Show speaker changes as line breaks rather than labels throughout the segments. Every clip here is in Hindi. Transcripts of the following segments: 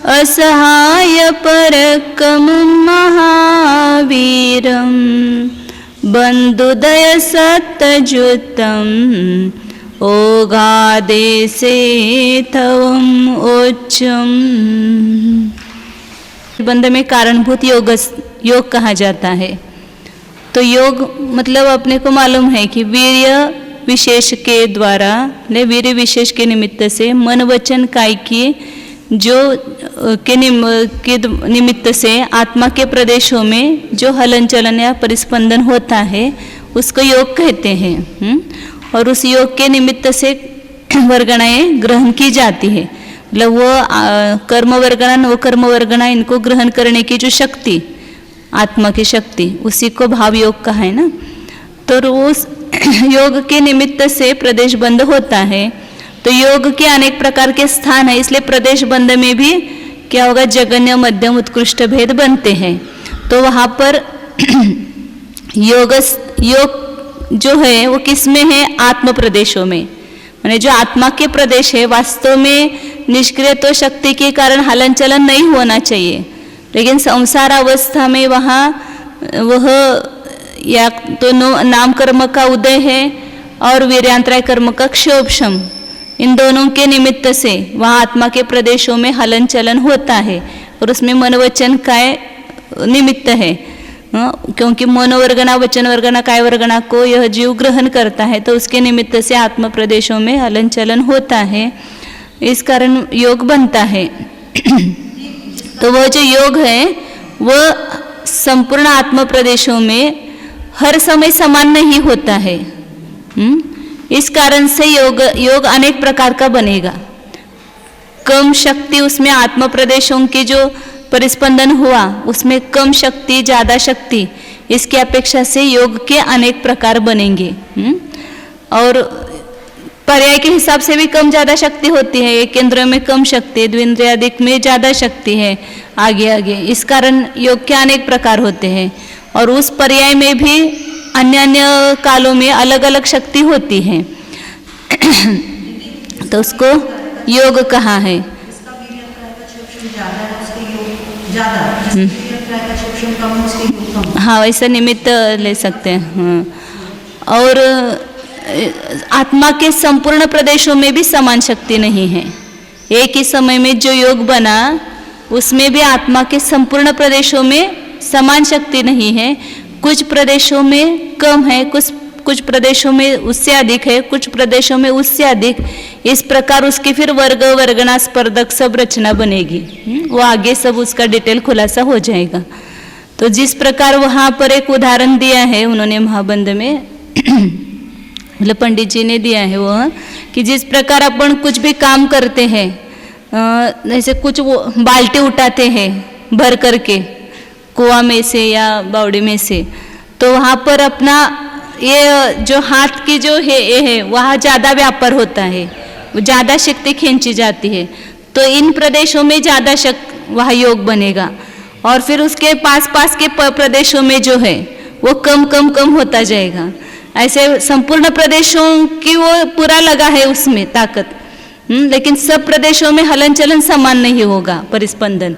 असहाय परकमं महावीरं बंधुदय सत्तजुतं ओगादेसे तवम ओच्चम। बंध में कारणभूत योग कहा जाता है। तो योग मतलब अपने को मालूम है कि वीर्य विशेष के द्वारा वीर्य विशेष के निमित्त से मन वचन काय की जो के निमित्त से आत्मा के प्रदेशों में जो हलन चलन या परिस्पंदन होता है उसको योग कहते हैं। और उस योग के निमित्त से वर्गणाएं ग्रहण की जाती है। मतलब वो कर्म वर्गणा नव कर्म वर्गणा इनको ग्रहण करने की जो शक्ति आत्मा की शक्ति उसी को भाव योग कहा है ना। तो उस योग के निमित्त से प्रदेश बंध होता है। तो योग के अनेक प्रकार के स्थान है, इसलिए प्रदेश बंध में भी क्या होगा जगन्य मध्यम उत्कृष्ट भेद बनते हैं। तो वहाँ पर योग जो है वो किस में है? आत्म प्रदेशों में। माने जो आत्मा के प्रदेश है वास्तव में निष्क्रिय तो शक्ति के कारण हलन चलन नहीं होना चाहिए, लेकिन संसार अवस्था में वहाँ वह या तो नाम कर्म का उदय है और वीर्यांतराय कर्म का क्षोभशम, इन दोनों के निमित्त से वहाँ आत्मा के प्रदेशों में हलन चलन होता है। और उसमें मनोवचन काय निमित्त है, क्योंकि मनोवर्गना वचन वर्गना काय वर्गना को यह जीव ग्रहण करता है, तो उसके निमित्त से आत्म प्रदेशों में हलन चलन होता है। इस कारण योग बनता है। तो वह जो योग है वह संपूर्ण आत्म प्रदेशों में हर समय समान नहीं होता है। इस कारण से योग अनेक प्रकार का बनेगा। कम शक्ति उसमें आत्म प्रदेशों के जो परिस्पंदन हुआ उसमें कम शक्ति ज़्यादा शक्ति, इसकी अपेक्षा से योग के अनेक प्रकार बनेंगे। और पर्याय के हिसाब से भी कम ज़्यादा शक्ति होती है। एक केंद्र में कम शक्ति, द्विंद्रियादिक में ज़्यादा शक्ति है, आगे आगे। इस कारण योग के अनेक प्रकार होते हैं। और उस पर्याय में भी अन्य अन्य कालों में अलग अलग शक्ति होती है। तो उसको योग कहा है। हाँ, वैसा निमित्त ले सकते हैं। और आत्मा के संपूर्ण प्रदेशों में भी समान शक्ति नहीं है। एक ही समय में जो योग बना उसमें भी आत्मा के संपूर्ण प्रदेशों में समान शक्ति नहीं है। कुछ प्रदेशों में कम है, कुछ प्रदेशों में उससे अधिक है, कुछ प्रदेशों में उससे अधिक। इस प्रकार उसकी फिर वर्ग वर्गना स्पर्धक सब रचना बनेगी। वो आगे सब उसका डिटेल खुलासा हो जाएगा। तो जिस प्रकार वहाँ पर एक उदाहरण दिया है उन्होंने महाबंध में मतलब पंडित जी ने दिया है वो कि जिस प्रकार अपन कुछ भी काम करते हैं, जैसे कुछ वो बाल्टी उठाते हैं भर करके कुआं में से या बावड़ी में से, तो वहाँ पर अपना ये जो हाथ की जो है ये है वहाँ ज़्यादा व्यापार होता है, ज़्यादा शक्ति खींची जाती है। तो इन प्रदेशों में ज़्यादा वहाँ योग बनेगा। और फिर उसके पास के प्रदेशों में जो है वो कम कम कम होता जाएगा। ऐसे संपूर्ण प्रदेशों की वो पूरा लगा है उसमें ताकत, लेकिन सब प्रदेशों में हलन चलन समान नहीं होगा परिस्पंदन।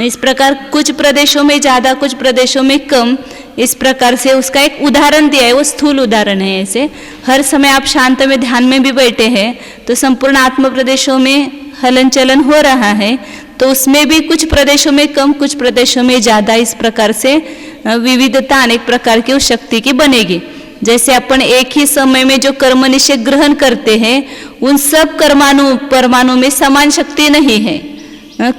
इस प्रकार कुछ प्रदेशों में ज़्यादा कुछ प्रदेशों में कम, इस प्रकार से उसका एक उदाहरण दिया है। वो स्थूल उदाहरण है। ऐसे हर समय आप शांत में ध्यान में भी बैठे हैं तो संपूर्ण आत्म प्रदेशों में हलन चलन हो रहा है, तो उसमें भी कुछ प्रदेशों में कम कुछ प्रदेशों में ज़्यादा, इस प्रकार से विविधता अनेक प्रकार की उस शक्ति की बनेगी। जैसे अपन एक ही समय में जो कर्म निश्चय ग्रहण करते हैं उन सब परमाणु में समान शक्ति नहीं है,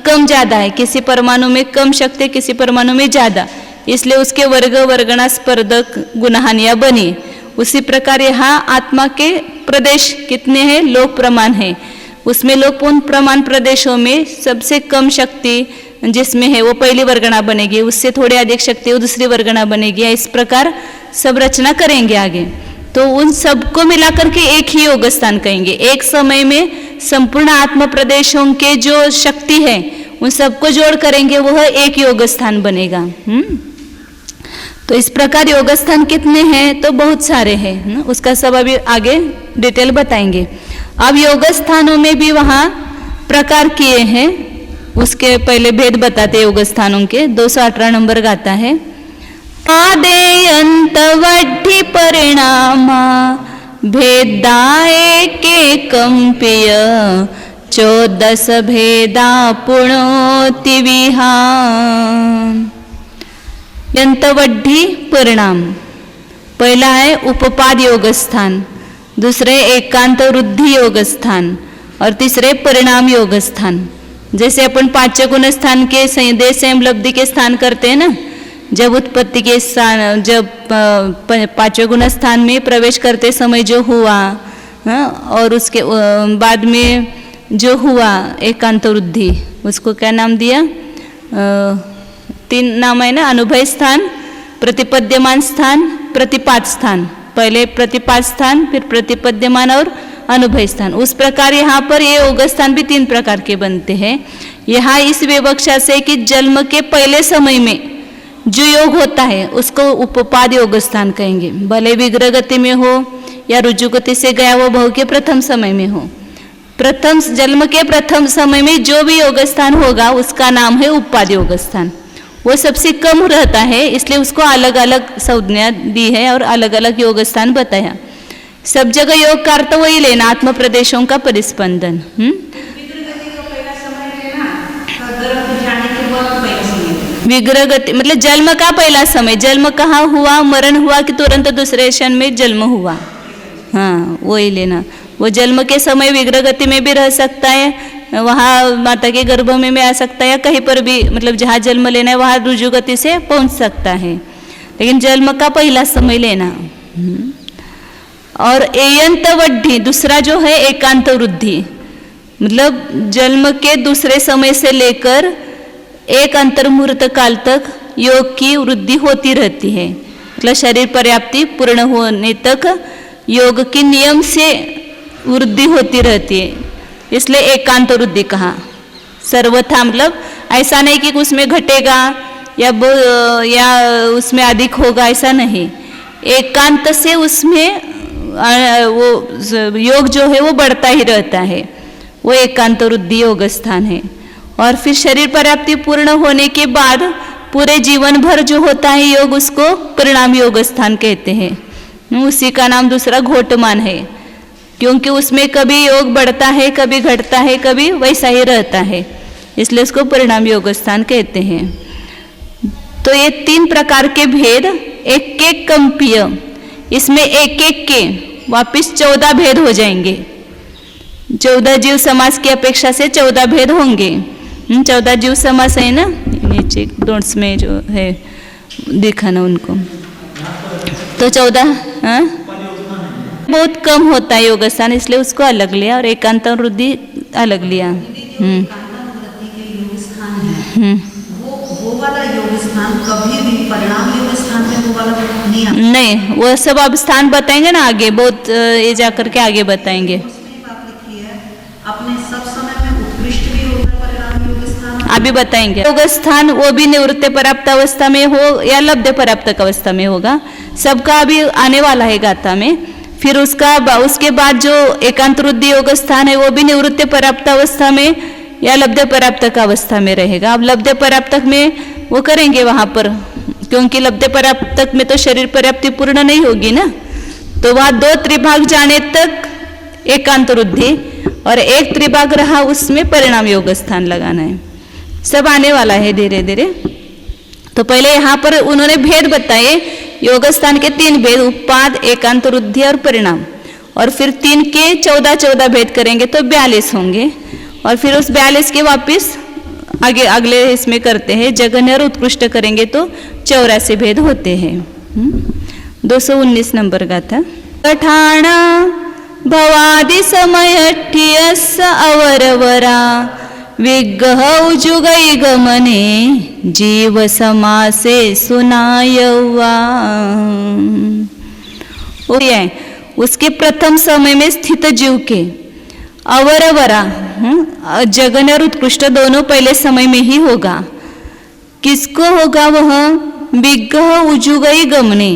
कम ज़्यादा है। किसी परमाणु में कम शक्ति, किसी परमाणु में ज़्यादा, इसलिए उसके वर्ग वर्गणा स्पर्धक गुणहानियाँ बनी। उसी प्रकार यहाँ आत्मा के प्रदेश कितने हैं? लोक प्रमाण है। उसमें लोक प्रमाण प्रदेशों में सबसे कम शक्ति जिसमें है वो पहली वर्गणा बनेगी, उससे थोड़ी अधिक शक्ति वो दूसरी वर्गणा बनेगी। इस प्रकार सब रचना करेंगे आगे। तो उन सबको मिलाकर के एक ही योग स्थान कहेंगे। एक समय में संपूर्ण आत्म प्रदेशों के जो शक्ति है उन सबको जोड़ करेंगे, वह एक योग स्थान बनेगा। तो इस प्रकार योग स्थान कितने हैं? तो बहुत सारे हैं, उसका सब अभी आगे डिटेल बताएंगे। अब योग स्थानों में भी वहाँ प्रकार किए हैं। उसके पहले भेद बताते योग स्थानों के। 218 नंबर गाता है। आदेयंत वड्ढी परिणामा भेदाए के कंपिय 14 भेदा पुणोति विहान। यंतवड्ढी परिणाम, पहला है उपपाद योग स्थान, दूसरे एकांत वृद्धि योग स्थान और तीसरे परिणाम योग स्थान। जैसे अपन पांचों गुण स्थान के संदेश संयम लब्धि के स्थान करते हैं ना, जब उत्पत्ति के स्थान, जब पांचों गुण स्थान में प्रवेश करते समय जो हुआ, और उसके बाद में जो हुआ एकांत वृद्धि, उसको क्या नाम दिया? 3 नाम है ना, अनुभय स्थान, प्रतिपद्यमान स्थान, प्रतिपाद स्थान। पहले प्रतिपाद स्थान, फिर प्रतिपद्यमान और अनुभय स्थान। उस प्रकार यहाँ पर ये योग स्थान भी 3 प्रकार के बनते हैं। यहाँ इस विवक्षा से कि जन्म के पहले समय में जो योग होता है उसको उपपाद योग स्थान कहेंगे, भले विग्रह गति में हो या रुजु गति से गया वो भव के प्रथम समय में हो। प्रथम जन्म के प्रथम समय में जो भी योग स्थान होगा उसका नाम है उपपाद योग स्थान। वो सबसे कम रहता है, इसलिए उसको अलग अलग संज्ञा दी है और अलग अलग योग स्थान बताया। सब जगह योग का अर्थ वही लेना, आत्म प्रदेशों का परिस्पंदन। विग्रह गति मतलब जन्म का पहला समय, जन्म कहाँ हुआ, मरण हुआ कि तुरंत दूसरे क्षण में जन्म हुआ, हाँ वही लेना। वो जन्म के समय विग्रह गति में भी रह सकता है, वहाँ माता के गर्भ में आ सकता है, या कहीं पर भी मतलब जहाँ जन्म लेना है वहाँ रुजु गति से पहुँच सकता है, लेकिन जन्म का पहला समय लेना। और एयंत वड्ढी दूसरा जो है एकांत वृद्धि, मतलब जन्म के दूसरे समय से लेकर एक अंतर्मुहूर्त काल तक योग की वृद्धि होती रहती है, मतलब शरीर पर्याप्ति पूर्ण होने तक योग के नियम से वृद्धि होती रहती है, इसलिए एकांत वृद्धि कहा। सर्वथा मतलब ऐसा नहीं कि उसमें घटेगा या उसमें अधिक होगा, ऐसा नहीं। एकांत से उसमें वो योग जो है वो बढ़ता ही रहता है, वो एकांत वृद्धि योग स्थान है। और फिर शरीर पर्याप्ति पूर्ण होने के बाद पूरे जीवन भर जो होता है योग, उसको परिणाम योग स्थान कहते हैं। उसी का नाम दूसरा घोटमान है, क्योंकि उसमें कभी योग बढ़ता है, कभी घटता है, कभी वैसा ही रहता है, इसलिए उसको परिणाम योग स्थान कहते हैं। तो ये 3 प्रकार के भेद, एक एक कंपीय, इसमें एक एक के वापिस 14 भेद हो जाएंगे। 14 जीव समास की अपेक्षा से 14 भेद होंगे। 14 जीव समास है ना, नीचे नोट्स में जो है देखा ना उनको, तो 14 बहुत कम होता है योग स्थान, इसलिए उसको अलग लिया और एकांत वृद्धि अलग लिया।
वो वाला योग स्थान कभी भी परिणाम योग स्थान में वो वाला नहीं आता।
नहीं, वो सब अब स्थान बताएंगे ना आगे, बहुत ये जाकर के आगे बताएंगे।
उसमें बात लिखी है, अपने सब समय में उत्कृष्ट भी होता है परिणाम योग स्थान,
अभी बताएंगे। योग स्थान वो भी निवृत्ति प्राप्त अवस्था में हो या लब्ध प्राप्त अवस्था में होगा, सबका अभी आने वाला है गाथा में। फिर उसके बाद जो एकांत वृद्धि योग स्थान है वो भी निवृत्ति प्राप्त अवस्था में या लब्ध प्राप्तक अवस्था में रहेगा। अब लब्ध प्राप्तक में वो करेंगे वहाँ पर, क्योंकि लब्ध प्राप्तक में तो शरीर पर्याप्ति पूर्ण नहीं होगी ना, तो वहाँ 2 त्रिभाग जाने तक एकांत वृद्धि और 1 त्रिभाग रहा उसमें परिणाम योग स्थान लगाना है। सब आने वाला है धीरे धीरे। तो पहले यहाँ पर उन्होंने भेद बताए, योग स्थान के 3 भेद, उपपाद, एकांत वृद्धि और परिणाम, और फिर 3 के 14 भेद करेंगे तो 42 होंगे। और फिर उस 42 के वापस आगे अगले इसमें करते हैं, जघन्य और उत्कृष्ट करेंगे तो 84 भेद होते हैं। 219 नंबर गाथा। पठाणा भवादि समय ठियस अवरवरा विग्रह उजुगई गमने जीव समासे सुनायवा। उसके प्रथम समय में स्थित जीव के अवरवरा जघन्य और उत्कृष्ट दोनों पहले समय में ही होगा। किसको होगा वह? विग्रह उजुगई गमने,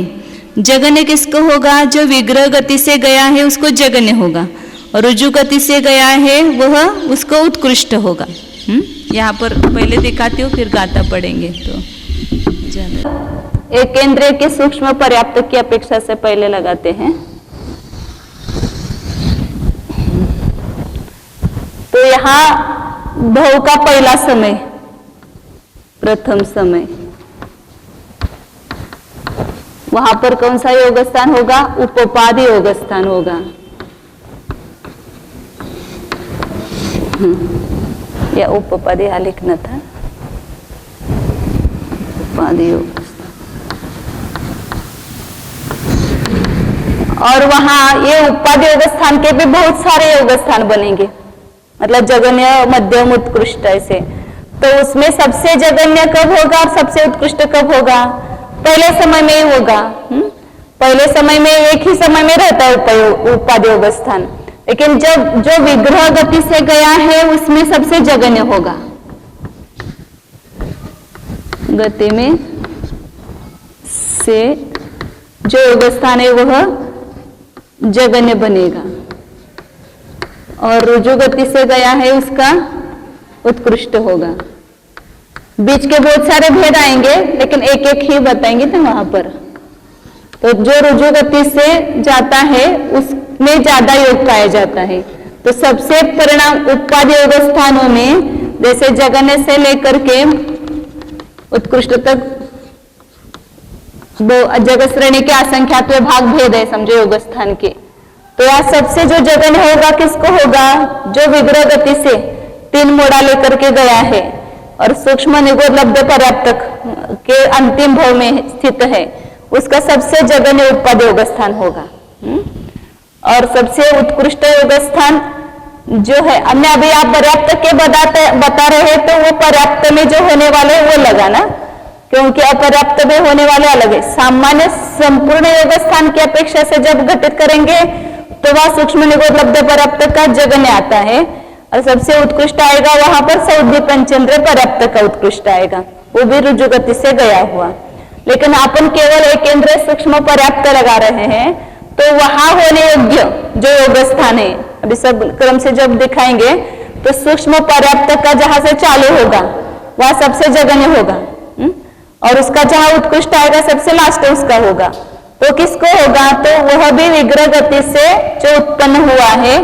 जघन्य किसको होगा? जो विग्रह गति से गया है उसको जघन्य होगा, और रुजु गति से गया है वह उसको उत्कृष्ट होगा। यहाँ पर पहले दिखाती हूँ, फिर गाथा पढ़ेंगे तो ज़्यादा। एक केंद्रीय के सूक्ष्म पर्याप्त की अपेक्षा से पहले लगाते हैं। तो यहाँ भव का पहला समय, प्रथम समय, वहां पर कौन सा योग स्थान होगा? उपपाद योग स्थान होगा। या उपपाद यहाँ लिखना था, उपपाद योग। और वहां ये उपपाद योग स्थान के भी बहुत सारे योग स्थान बनेंगे, मतलब जगन्य, मध्यम, उत्कृष्ट ऐसे। तो उसमें सबसे जगन्य कब होगा और सबसे उत्कृष्ट कब होगा? पहले समय में ही होगा। पहले समय में एक ही समय में रहता है उपपाद योग स्थान, लेकिन जब जो विग्रह गति से गया है उसमें सबसे जगन्य होगा। गति में से जो योग स्थान है वह जगन्य बनेगा, और जो गति से गया है उसका उत्कृष्ट होगा। बीच के बहुत सारे भेद आएंगे, लेकिन एक एक ही बताएंगे ना वहां पर। तो जो रुजु गति से जाता है उसमें ज्यादा योग पाया जाता है। तो सबसे परिणाम उपपाद योग स्थानों में, जैसे जगन्य से लेकर के उत्कृष्ट तक जगत श्रेणी के असंख्यात भाग भेद है, समझो योग स्थान के। तो यहाँ सबसे जो जगन्य होगा किसको होगा? जो विग्रह गति से 3 मोड़ा लेकर के गया है और सूक्ष्म निगोद लब्ध पर्याप्त के अंतिम भाव में स्थित है, उसका सबसे जगन्य उपपाद योग स्थान होगा। और सबसे उत्कृष्ट योग स्थान जो है, हमने अभी आप पर्याप्त के बता रहे हैं, तो वो पर्याप्त में जो होने वाले वो लगा ना, क्योंकि अपर्याप्त में होने वाले अलग है। सामान्य संपूर्ण योग स्थान की अपेक्षा से जब घटित करेंगे तो वह सूक्ष्म निगोद लब्ध पर्याप्त का जगन्य आता है, और सबसे उत्कृष्ट आएगा वहां पर सौद्धि पंचेंद्र पर्याप्त का उत्कृष्ट आएगा, वो भी रुजु गति से गया हुआ। लेकिन अपन केवल एक केंद्र सूक्ष्म पर्याप्त लगा रहे हैं, तो वहां होने योग्य जो योग स्थान है, अभी सब क्रम से जब दिखाएंगे, तो सूक्ष्म पर्याप्त का जहां से चालू होगा वह सबसे जगन्य होगा, और उसका जहां उत्कृष्ट आएगा सबसे लास्ट उसका होगा। तो किसको होगा? तो वह भी विग्रह गति से जो उत्पन्न हुआ है,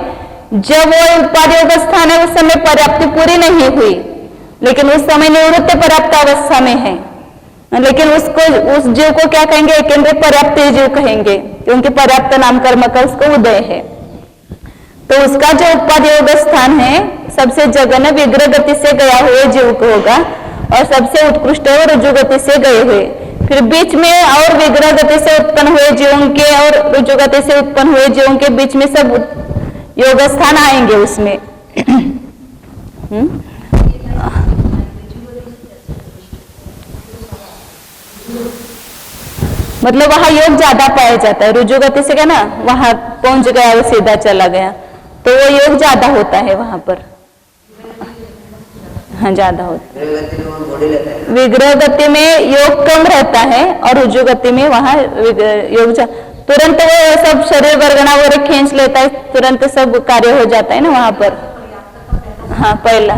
जब वो उपपाद योग स्थान है उस समय पर्याप्ति पूरी नहीं हुई, लेकिन उस समय निवृत्त पर्याप्त अवस्था में है, लेकिन उसको, उस जीव को क्या कहेंगे? एकेंद्र पर्याप्त जीव कहेंगे, क्योंकि पर्याप्त नाम कर्म का उसको उदय है। तो उसका जो उपपाद योग स्थान है सबसे जगन्य विग्रह गति से गया हुए जीव को होगा, और सबसे उत्कृष्ट और रुजु गति से गए हुए। फिर बीच में और विग्रह गति से उत्पन्न हुए जीवों के और रुजु गति से उत्पन्न हुए जीवों के बीच में सब योग स्थान आएंगे उसमें। मतलब वहां योग ज्यादा पाया जाता है। रुजु गति से क्या ना, वहां पहुंच गया, वो सीधा चला गया, तो वो योग ज्यादा होता है वहां पर। हाँ, ज्यादा होता है। विग्रह गति में योग कम रहता है, और रुजु गति में वहां योग तुरंत वो सब शरीर वर्गना वो खींच लेता है, तुरंत सब कार्य हो जाता है ना वहां पर। हाँ, पहला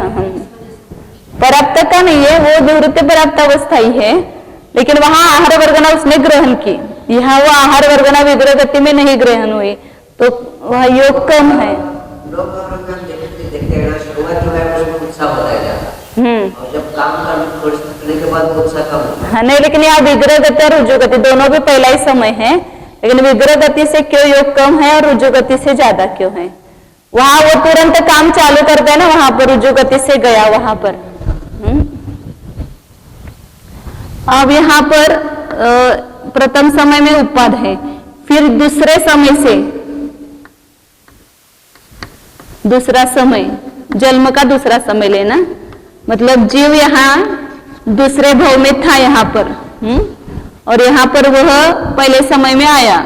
पर्याप्त का नहीं है, वो निवृत्ति पर्याप्त अवस्था ही है, लेकिन वहां आहार वर्गना उसने ग्रहण की। यहाँ वो आहार वर्गना विग्रह गति में नहीं ग्रहण हुई, तो वह योग कम है।
और जब काम करने के बाद उत्साह कम।
हाँ, नहीं, लेकिन यहाँ विग्रह गति और रुजु गति दोनों भी पहला ही समय है, लेकिन विग्रह गति से क्यों योग कम है और रुजु गति से ज्यादा क्यों है? वहां वो तुरंत काम चालू करता है ना, वहां पर रुजु गति से गया वहां पर। अब यहाँ पर प्रथम समय में उपपाद है, फिर दूसरे समय से, दूसरा समय जन्म का दूसरा समय लेना, मतलब जीव यहाँ दूसरे भाव में था यहाँ पर, और यहाँ पर वह पहले समय में आया,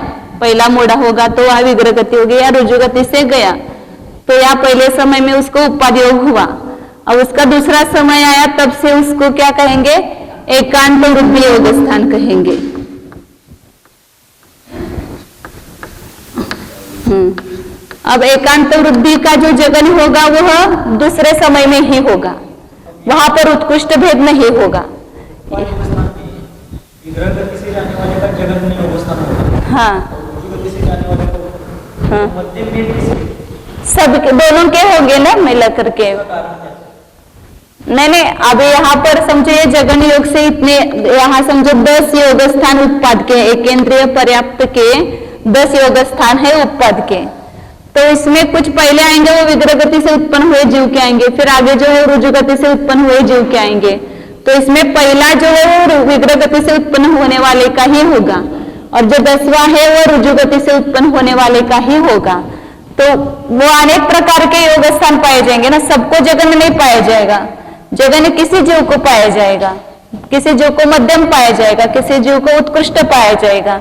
पहला मोड़ा होगा तो वह विग्रह गति होगी या रुजु गति से गया, तो यहाँ पहले समय में उसको उपपाद योग हुआ। अब उसका दूसरा समय आया, तब से उसको क्या कहेंगे? एकांत रूपी योग स्थान कहेंगे। अब एकांत वृद्धि का जो जगन होगा वह दूसरे समय में ही होगा, वहां पर उत्कृष्ट भेद नहीं होगा।
विग्रह गति से जाने वाले का जगन्य अवस्थान होगा।
हाँ
गति से जाने वाले का
हाँ
मध्यम भेद किसके?
सब दोनों के होंगे ना मिला करके। नहीं, अभी यहाँ पर समझो ये जगन योग से इतने, यहाँ समझो 10 योग स्थान उत्पाद के, एकेंद्रीय पर्याप्त के 10 योग स्थान है उत्पाद के। तो इसमें कुछ पहले आएंगे वो विग्रह गति से उत्पन्न हुए जीव के आएंगे, फिर आगे जो है रुजु गति से उत्पन्न हुए जीव के आएंगे। तो इसमें पहला जो है वो विग्रह गति से उत्पन्न होने वाले का ही होगा, और जो 10वां है वो रुजु गति से उत्पन्न होने वाले का ही होगा। तो वो अनेक प्रकार के योग स्थान पाए जाएंगे ना, सबको जगन में नहीं पाया जाएगा। जगन किसी जीव को पाया जाएगा, किसी जीव को मध्यम पाया जाएगा, किसी जीव को उत्कृष्ट पाया जाएगा।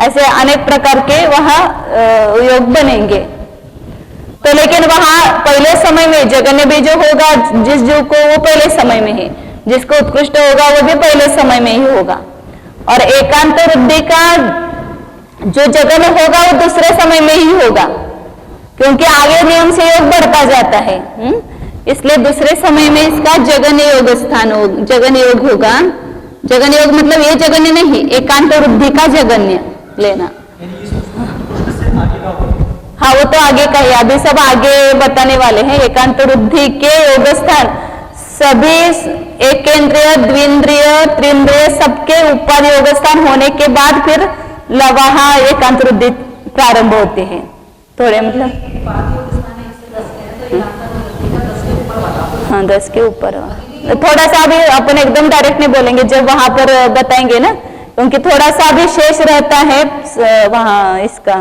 ऐसे अनेक प्रकार के वहां योग बनेंगे। तो लेकिन वहां पहले समय में जगन्य भी जो होगा जिस जीव को, वो पहले समय में ही, जिसको उत्कृष्ट होगा वो भी पहले समय में ही होगा। और एकांत वृद्धि का जो जगन्य होगा वो दूसरे समय में ही होगा, क्योंकि आगे नियम से योग बढ़ता जाता है। इसलिए दूसरे समय में इसका जगन्य योग स्थान हो, जगन्य योग होगा। जगन्य योग मतलब ये जगन्य नहीं, एकांत वृद्धि का जगन्य लेना। हाँ वो तो आगे का ही, अभी सब आगे बताने वाले हैं। एकांत वृद्धि के योग स्थान सभी एकेंद्रिय, द्विंद्रिय, त्रिंद्रिय सबके उपाद योग स्थान होने के बाद फिर वहां एकांत वृद्धि प्रारंभ होते हैं। थोड़े मतलब हाँ 10 के ऊपर। थोड़ा सा अभी अपन एकदम डायरेक्ट नहीं बोलेंगे, जब वहां पर बताएंगे ना, क्योंकि थोड़ा सा भी शेष रहता है वहां इसका।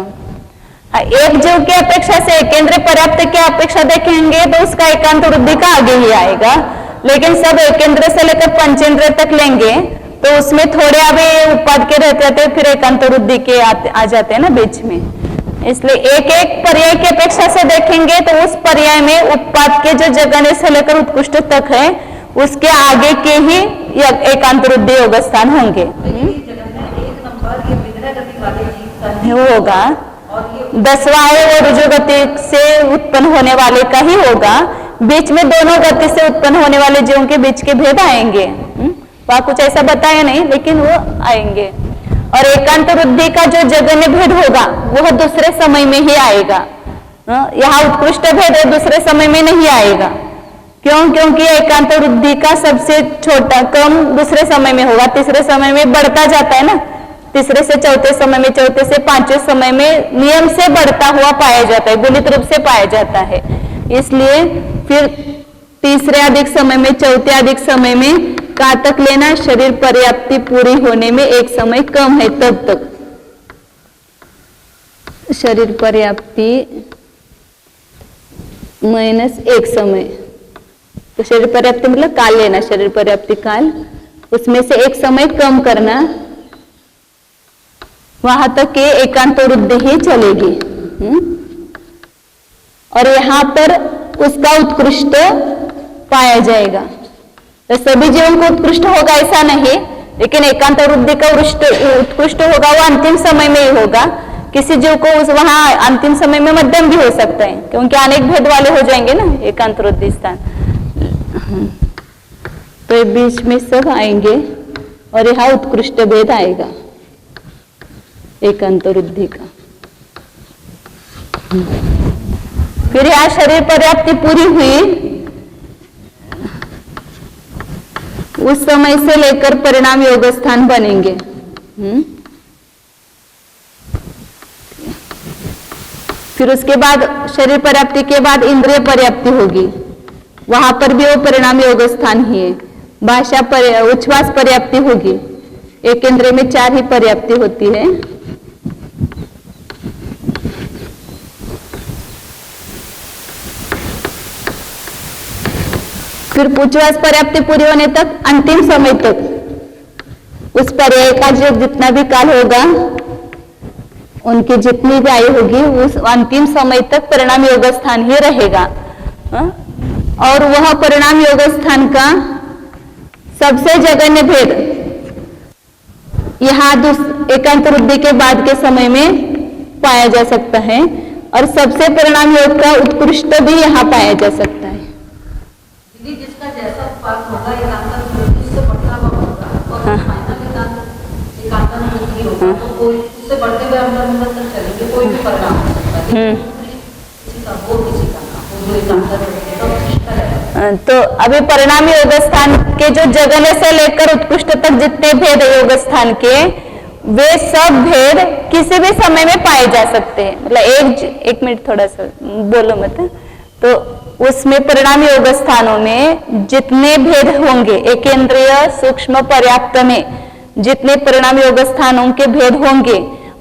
एक जीव की अपेक्षा से केंद्र पर्याप्त की अपेक्षा देखेंगे तो उसका एकांत वृद्धि का आगे ही आएगा। लेकिन सब एकेंद्र से लेकर पंचेंद्र तक लेंगे तो उसमें थोड़े अभी उत्पाद के रहते हैं, फिर एकांत वृद्धि के आ जाते हैं ना बीच में। इसलिए एक एक पर्याय की अपेक्षा से देखेंगे तो उस पर्याय में उत्पाद के जो जगन्य से लेकर उत्कृष्ट तक है उसके आगे के ही एकांत वृद्धि योग स्थान होंगे। होगा 10वां है वो रुजु गति से उत्पन्न होने वाले का ही होगा। बीच में दोनों गति से उत्पन्न होने वाले जीवों के बीच के भेद आएंगे। वहां कुछ ऐसा बताया नहीं, लेकिन वो आएंगे। और एकांत वृद्धि का जो जगन्य भेद होगा वह दूसरे समय में ही आएगा। यहाँ उत्कृष्ट भेद है दूसरे समय में नहीं आएगा। क्यों? क्योंकि एकांत वृद्धि का सबसे छोटा क्रम दूसरे समय में होगा, तीसरे समय में बढ़ता जाता है ना। तीसरे से चौथे समय में, चौथे से पांचवें समय में नियम से बढ़ता हुआ पाया जाता है, गुलित रूप से पाया जाता है। इसलिए फिर तीसरे अधिक समय में, चौथे अधिक समय में का तक लेना, शरीर पर्याप्ति पूरी होने में एक समय कम है तब तक। शरीर पर्याप्ति माइनस एक समय, तो शरीर पर्याप्ति मतलब काल लेना, शरीर पर्याप्ति काल, उसमें से एक समय कम करना, वहां तक के एकांत वृद्धि ही चलेगी। और यहाँ पर उसका उत्कृष्ट पाया जाएगा। तो सभी जीवों को उत्कृष्ट होगा ऐसा नहीं, लेकिन एकांत वृद्धि का उत्कृष्ट होगा वो अंतिम समय में ही होगा। किसी जीव को उस वहां अंतिम समय में मध्यम भी हो सकता है, क्योंकि अनेक भेद वाले हो जाएंगे ना एकांत वृद्धि स्थान। तो ये बीच में सब आएंगे और यहाँ उत्कृष्ट भेद आएगा एकांत वृद्धि का। फिर यहाँ शरीर पर्याप्ति पूरी हुई, उस समय से लेकर परिणाम योग स्थान बनेंगे। फिर उसके बाद शरीर पर्याप्ति के बाद इंद्रिय पर्याप्ति होगी, वहां पर भी वो परिणाम योग स्थान ही है। भाषा उच्छ्वास पर्याप्ति होगी, एक इंद्रिय में 4 ही पर्याप्ति होती है। फिर उच्छ्वास पर्याप्ति पूरी होने तक अंतिम समय तक उस पर्याय का जो जितना भी काल होगा, उनकी जितनी भी आयु होगी, उस अंतिम समय तक परिणाम योग स्थान ही रहेगा। और वह परिणाम योग स्थान का सबसे जघन्य भेद यहाँ एकांत वृद्धि के बाद के समय में पाया जा सकता है, और सबसे परिणाम योग का उत्कृष्ट भी यहाँ पाया जा सकता है।
जिसका जैसा उत्पाद होगा, एकांत उससे बढ़ता हुआ होगा और फाइनल एकांत वृद्धि होगा, तो कोई उससे बढ़ते हुए अंदर तक चलेंगे, कोई भी परिणाम हो सकता है, किसी का हो किसी का ना हो, जो एकांत वृद्धि का उत्कृष्ट है।
तो अभी परिणाम योग स्थान के जो जगने से लेकर उत्कृष्ट तक जितने भेद है योग स्थान के, वे सब भेद किसी भी समय में पाए जा सकते हैं। मतलब एक मिनट थोड़ा सा बोलो मत। तो उसमें परिणाम योग स्थानों में जितने भेद होंगे, एकेंद्रिय सूक्ष्म पर्याप्त में जितने परिणाम योग स्थानों के भेद होंगे,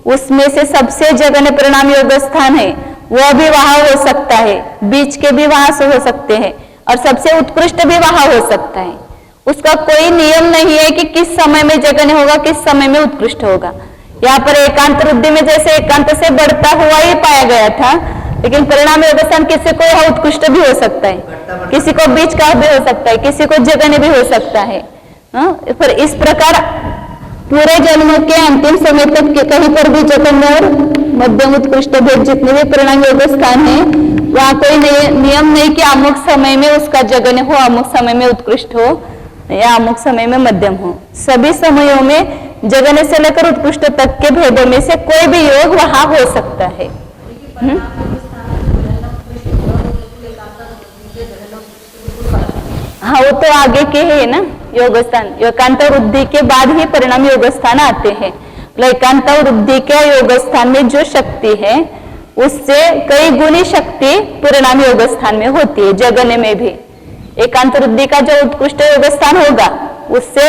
उसमें से सबसे जगन्य परिणाम योग स्थान है वह भी वहां हो सकता है, बीच के भी वहां से हो सकते हैं और सबसे उत्कृष्ट भी वहां हो सकता है। उसका कोई नियम नहीं है कि किस समय में जगन्य होगा, किस समय में उत्कृष्ट होगा। यहाँ पर एकांत वृद्धि में जैसे एकांत से बढ़ता हुआ ही पाया गया था, लेकिन परिणाम योग स्थान किसी को यहाँ उत्कृष्ट भी हो सकता है, किसी को बीच का भी हो सकता है, किसी को जगन्य भी हो सकता है। पर इस प्रकार पूरे जन्म के अंतिम समय तक के कहीं पर भी जगन्य और मध्यम उत्कृष्ट भेद जितने भी परिणाम योग स्थान है, वहाँ कोई नियम नहीं कि अमुक समय में उसका जगन्य हो, अमुक समय में उत्कृष्ट हो या अमुक समय में मध्यम हो। सभी समयों में जगन्य से लेकर उत्कृष्ट तक के भेदों में से कोई भी योग वहां हो सकता है। हाँ, वो तो आगे के है ना योग स्थान। एकांत वृद्धि के बाद ही परिणाम योग स्थान आते हैं। एकांत वृद्धि के योग स्थान में जो शक्ति है उससे कई गुनी शक्ति परिणाम योग स्थान में होती है, जगन्य में भी। एकांत वृद्धि का जो उत्कृष्ट योग स्थान होगा उससे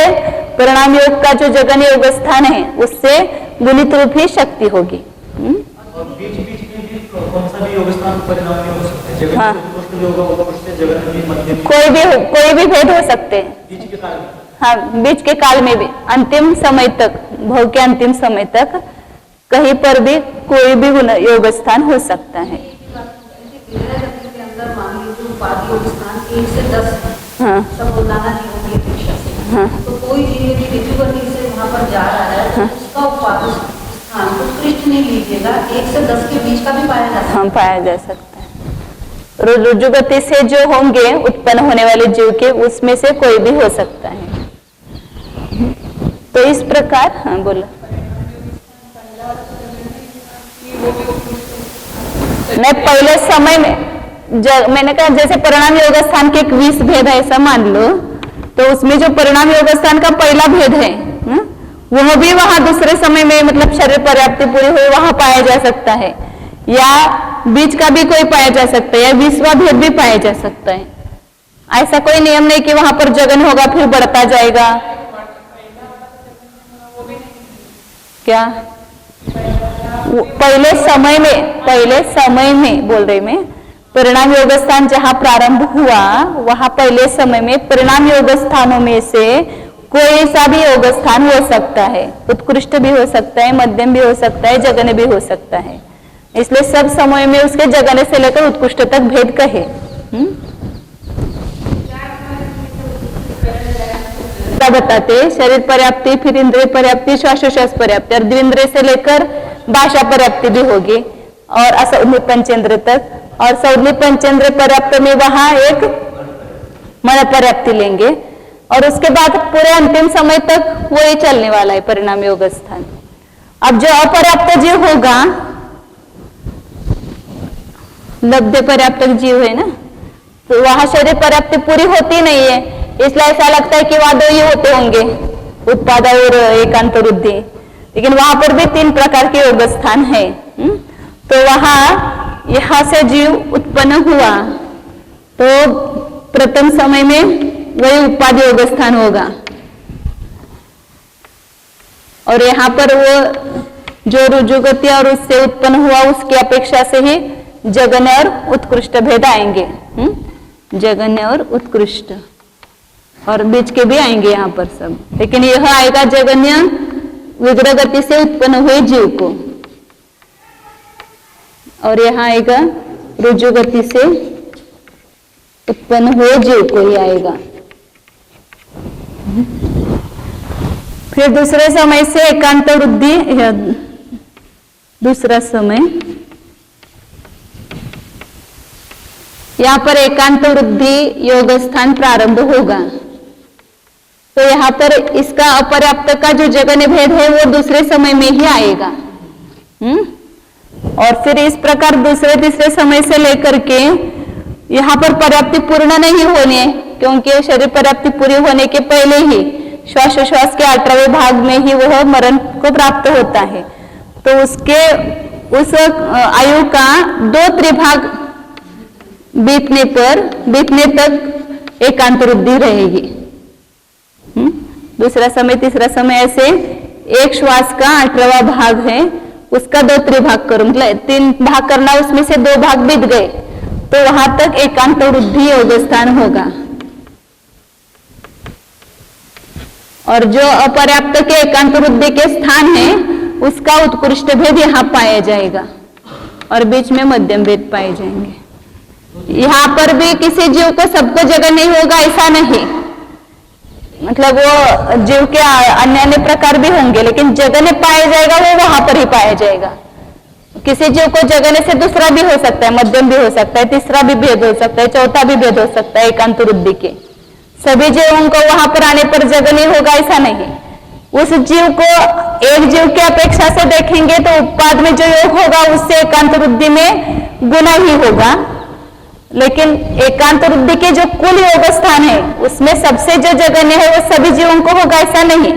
परिणाम योग का जो जगन्य योग स्थान है उससे गुणित रूप ही शक्ति होगी।
और बीच बीच में भी कौन सा भी योग स्थान परिणाम में हो सकता है, जगन्य उत्कृष्ट योग उत्कृष्ट जगन्य भी मध्यम
कोई भी भेद हो सकते हैं
बीच के काल में।
हाँ, बीच के काल में भी अंतिम समय तक, भोग के अंतिम समय तक कहीं पर भी कोई भी योग स्थान हो सकता है।
उपाधि योग स्थान 1 से 10 संबोधना जीवों की अपेक्षा से, तो कोई जीव यदि ऋतुगति से वहां पर जा रहा है तो उसका उपाधि स्थान उत्कृष्ट नहीं लीजिएगा, 1 से 10 के बीच का भी पाया जा सकता है।
हाँ, पाया जा सकता है। रुजुगति से जो होंगे उत्पन्न होने वाले जीव के, उसमें से कोई भी हो सकता है। तो इस प्रकार, हाँ बोलो। नहीं, पहले समय में मैंने कहा जैसे परिणाम योग स्थान के 20 भेद है ऐसा मान लो, तो उसमें जो परिणाम योग स्थान का पहला भेद है वह भी वहां दूसरे समय में, मतलब शरीर पर्याप्ति पूरी हुई वहां पाया जा सकता है, या बीच का भी कोई पाया जा सकता है, या 20वां भेद भी पाया जा सकता है। ऐसा कोई नियम नहीं कि वहां पर जगन होगा फिर बढ़ता जाएगा। क्या पहले समय में बोल रही मैं, परिणाम योग स्थान जहां प्रारंभ हुआ वहां पहले समय में परिणाम योग स्थानों में से कोई सा भी योग स्थान हो सकता है, उत्कृष्ट भी हो सकता है, मध्यम भी हो सकता है, जगन्य भी हो सकता है। इसलिए सब समय में उसके जगन्य से लेकर उत्कृष्ट तक भेद कहे। बताते शरीर पर्याप्ति, फिर इंद्रिय पर्याप्ति, श्वासोश्वास पर्याप्ति, और द्विंद्रिय से लेकर भाषा पर्याप्ति भी होगी और असौधि पंचेंद्र तक, और सौधि पंचेंद्र पर्याप्त में वहां एक मन पर्याप्ति लेंगे, और उसके बाद पूरे अंतिम समय तक वो ही चलने वाला है परिणाम योग स्थान। अब जो अपर्याप्त जीव होगा, लब्ध पर्याप्त जीव है ना, तो वहां शरीर पर्याप्ति पूरी होती नहीं है, इसलिए ऐसा लगता है कि वहां 2 ही होते होंगे, उत्पाद और एकांत वृद्धि। लेकिन वहां पर भी 3 प्रकार के योग स्थान है। तो वहां यहां से जीव उत्पन्न हुआ तो प्रथम समय में वही उत्पाद योग स्थान होगा, और यहाँ पर वो जो रुजुगति और उससे उत्पन्न हुआ उसकी अपेक्षा से ही जगन्य और उत्कृष्ट भेद आएंगे। जगन्य और उत्कृष्ट, और बीच के भी आएंगे यहाँ पर सब, लेकिन यह आएगा जगन्य विग्रह गति से उत्पन्न हुए जीव को, और यहाँ आएगा रुजु गति से उत्पन्न हुए जीव को ही आएगा। फिर दूसरे समय से एकांत वृद्धि, दूसरा समय यहाँ पर एकांत वृद्धि योग स्थान प्रारंभ होगा। तो यहाँ पर इसका अपर्याप्त का जो जगन्य भेद है वो दूसरे समय में ही आएगा। और फिर इस प्रकार दूसरे तीसरे समय से लेकर के यहाँ पर पर्याप्ति पूर्ण नहीं होनी है, क्योंकि शरीर पर्याप्ति पूरी होने के पहले ही श्वासोश्वास के 18वें भाग में ही वह मरण को प्राप्त होता है। तो उस आयु का 2 त्रिभाग बीतने तक एकांत वृद्धि रहेगी। दूसरा समय तीसरा समय ऐसे एक श्वास का 18वां भाग है, उसका 2 त्रिभाग करो, मतलब 3 भाग करना, उसमें से 2 भाग बीत गए तो वहां तक एकांत वृद्धि योग स्थान होगा। और जो अपर्याप्त के एकांत वृद्धि के स्थान है उसका उत्कृष्ट भेद यहाँ पाया जाएगा और बीच में मध्यम भेद पाए जाएंगे। यहाँ पर भी किसी जीव को सबको जगह नहीं होगा ऐसा नहीं, मतलब वो जीव के अन्य अन्य प्रकार भी होंगे, लेकिन जगने पाया जाएगा वो वहां पर ही पाया जाएगा। किसी जीव को जगने से दूसरा भी हो सकता है, मध्यम भी हो सकता है, तीसरा भी भेद हो सकता है, चौथा भी भेद हो सकता है एकांत वृद्धि के। सभी जीवों को वहां पर आने पर जगह नहीं होगा ऐसा नहीं। उस जीव को एक जीव की अपेक्षा से देखेंगे तो उत्पाद में जो योग होगा उससे एकांत वृद्धि में गुना ही होगा, लेकिन एकांत वृद्धि के जो कुल योग स्थान है उसमें सबसे जो जगन्य है वो सभी जीवों को होगा ऐसा नहीं।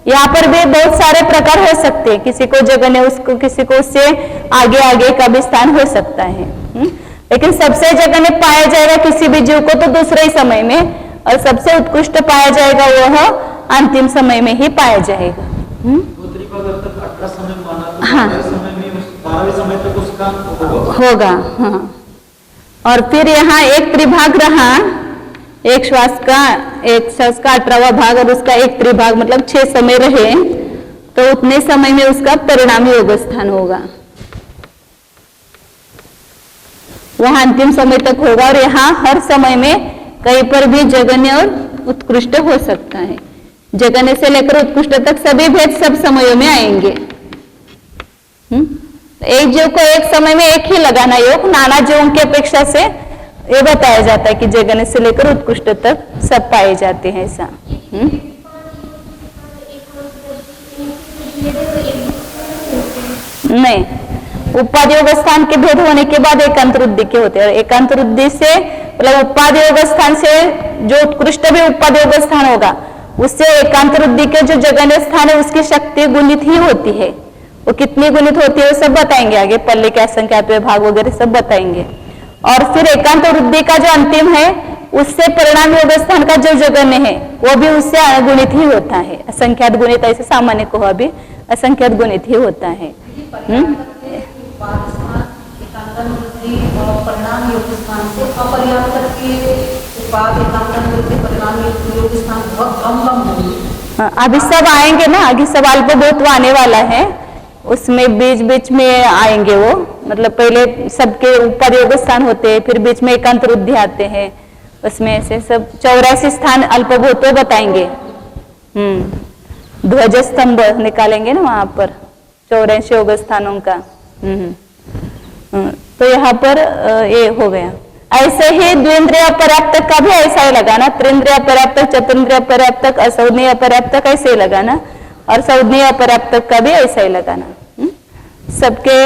यहाँ पर भी बहुत सारे प्रकार हो सकते हैं, किसी को जगन्य उसको किसी को उससे आगे का भी स्थान हो सकता है। लेकिन सबसे जगन्य पाया जाएगा किसी भी जीव को तो दूसरे ही समय में, और सबसे उत्कृष्ट पाया जाएगा वह अंतिम समय में ही पाया जाएगा। हाँ होगा। हाँ, और फिर यहाँ एक त्रिभाग रहा, एक श्वास का 18वां भाग और उसका एक त्रिभाग, मतलब 6 समय रहे तो उतने समय में उसका परिणामी योग स्थान होगा, वहां अंतिम समय तक होगा। और यहाँ हर समय में कहीं पर भी जगन्य और उत्कृष्ट हो सकता है। जगन्य से लेकर उत्कृष्ट तक सभी भेद सब समयों में आएंगे। एक जीव को एक समय में एक ही लगाना योग, नाना जीवों की अपेक्षा से ये बताया जाता है कि जगन्य से लेकर उत्कृष्ट तक सब पाए जाते हैं ऐसा। नहीं, उपाधि योग स्थान के भेद होने के बाद एकांत वृद्धि के होते हैं। एकांत वृद्धि से मतलब उपाधि योग स्थान से जो उत्कृष्ट भी उपाधि योग स्थान होगा उससे एकांत वृद्धि के जो जगन्य स्थान है उसकी शक्ति गुणित ही होती है। वो कितनी गुणित होती है वो सब बताएंगे आगे, पल्ले के असंख्यात भाग वगैरह सब बताएंगे। और फिर एकांत वृद्धि का जो अंतिम है उससे परिणाम योग स्थान का जो जगन्य है वो भी उससे गुणित ही होता है। असंख्यात गुणित ऐसे सामान्य को अभी असंख्यात गुणित ही होता है।
परिणाम योग स्थान से अपर्याप्त के उपाद एकांतन वृद्धि परिणाम योग स्थान बहुत कम होंगे।
अभी सब आएंगे ना, आगे सवाल पे बहुत आने वाला है, उसमें बीच में आएंगे वो, मतलब पहले सबके ऊपर योग स्थान होते हैं, फिर बीच में एकांत वृद्धि आते हैं, उसमें ऐसे सब 84 स्थान अल्पभूत बताएंगे। ध्वज स्तंभ निकालेंगे ना वहां पर 84 योग स्थानों का। तो यहाँ पर ये हो गया। ऐसे ही द्विंद्रिय पर्याप्त का भी ऐसा ही लगाना, त्रिंद्रिय पर्याप्त, चतुर्न्द्रिय पर्याप्त, असौदनीय पर्याप्त ऐसे ही लगाना, और सौदनीय पर्याप्त का भी ऐसा ही लगाना। सबके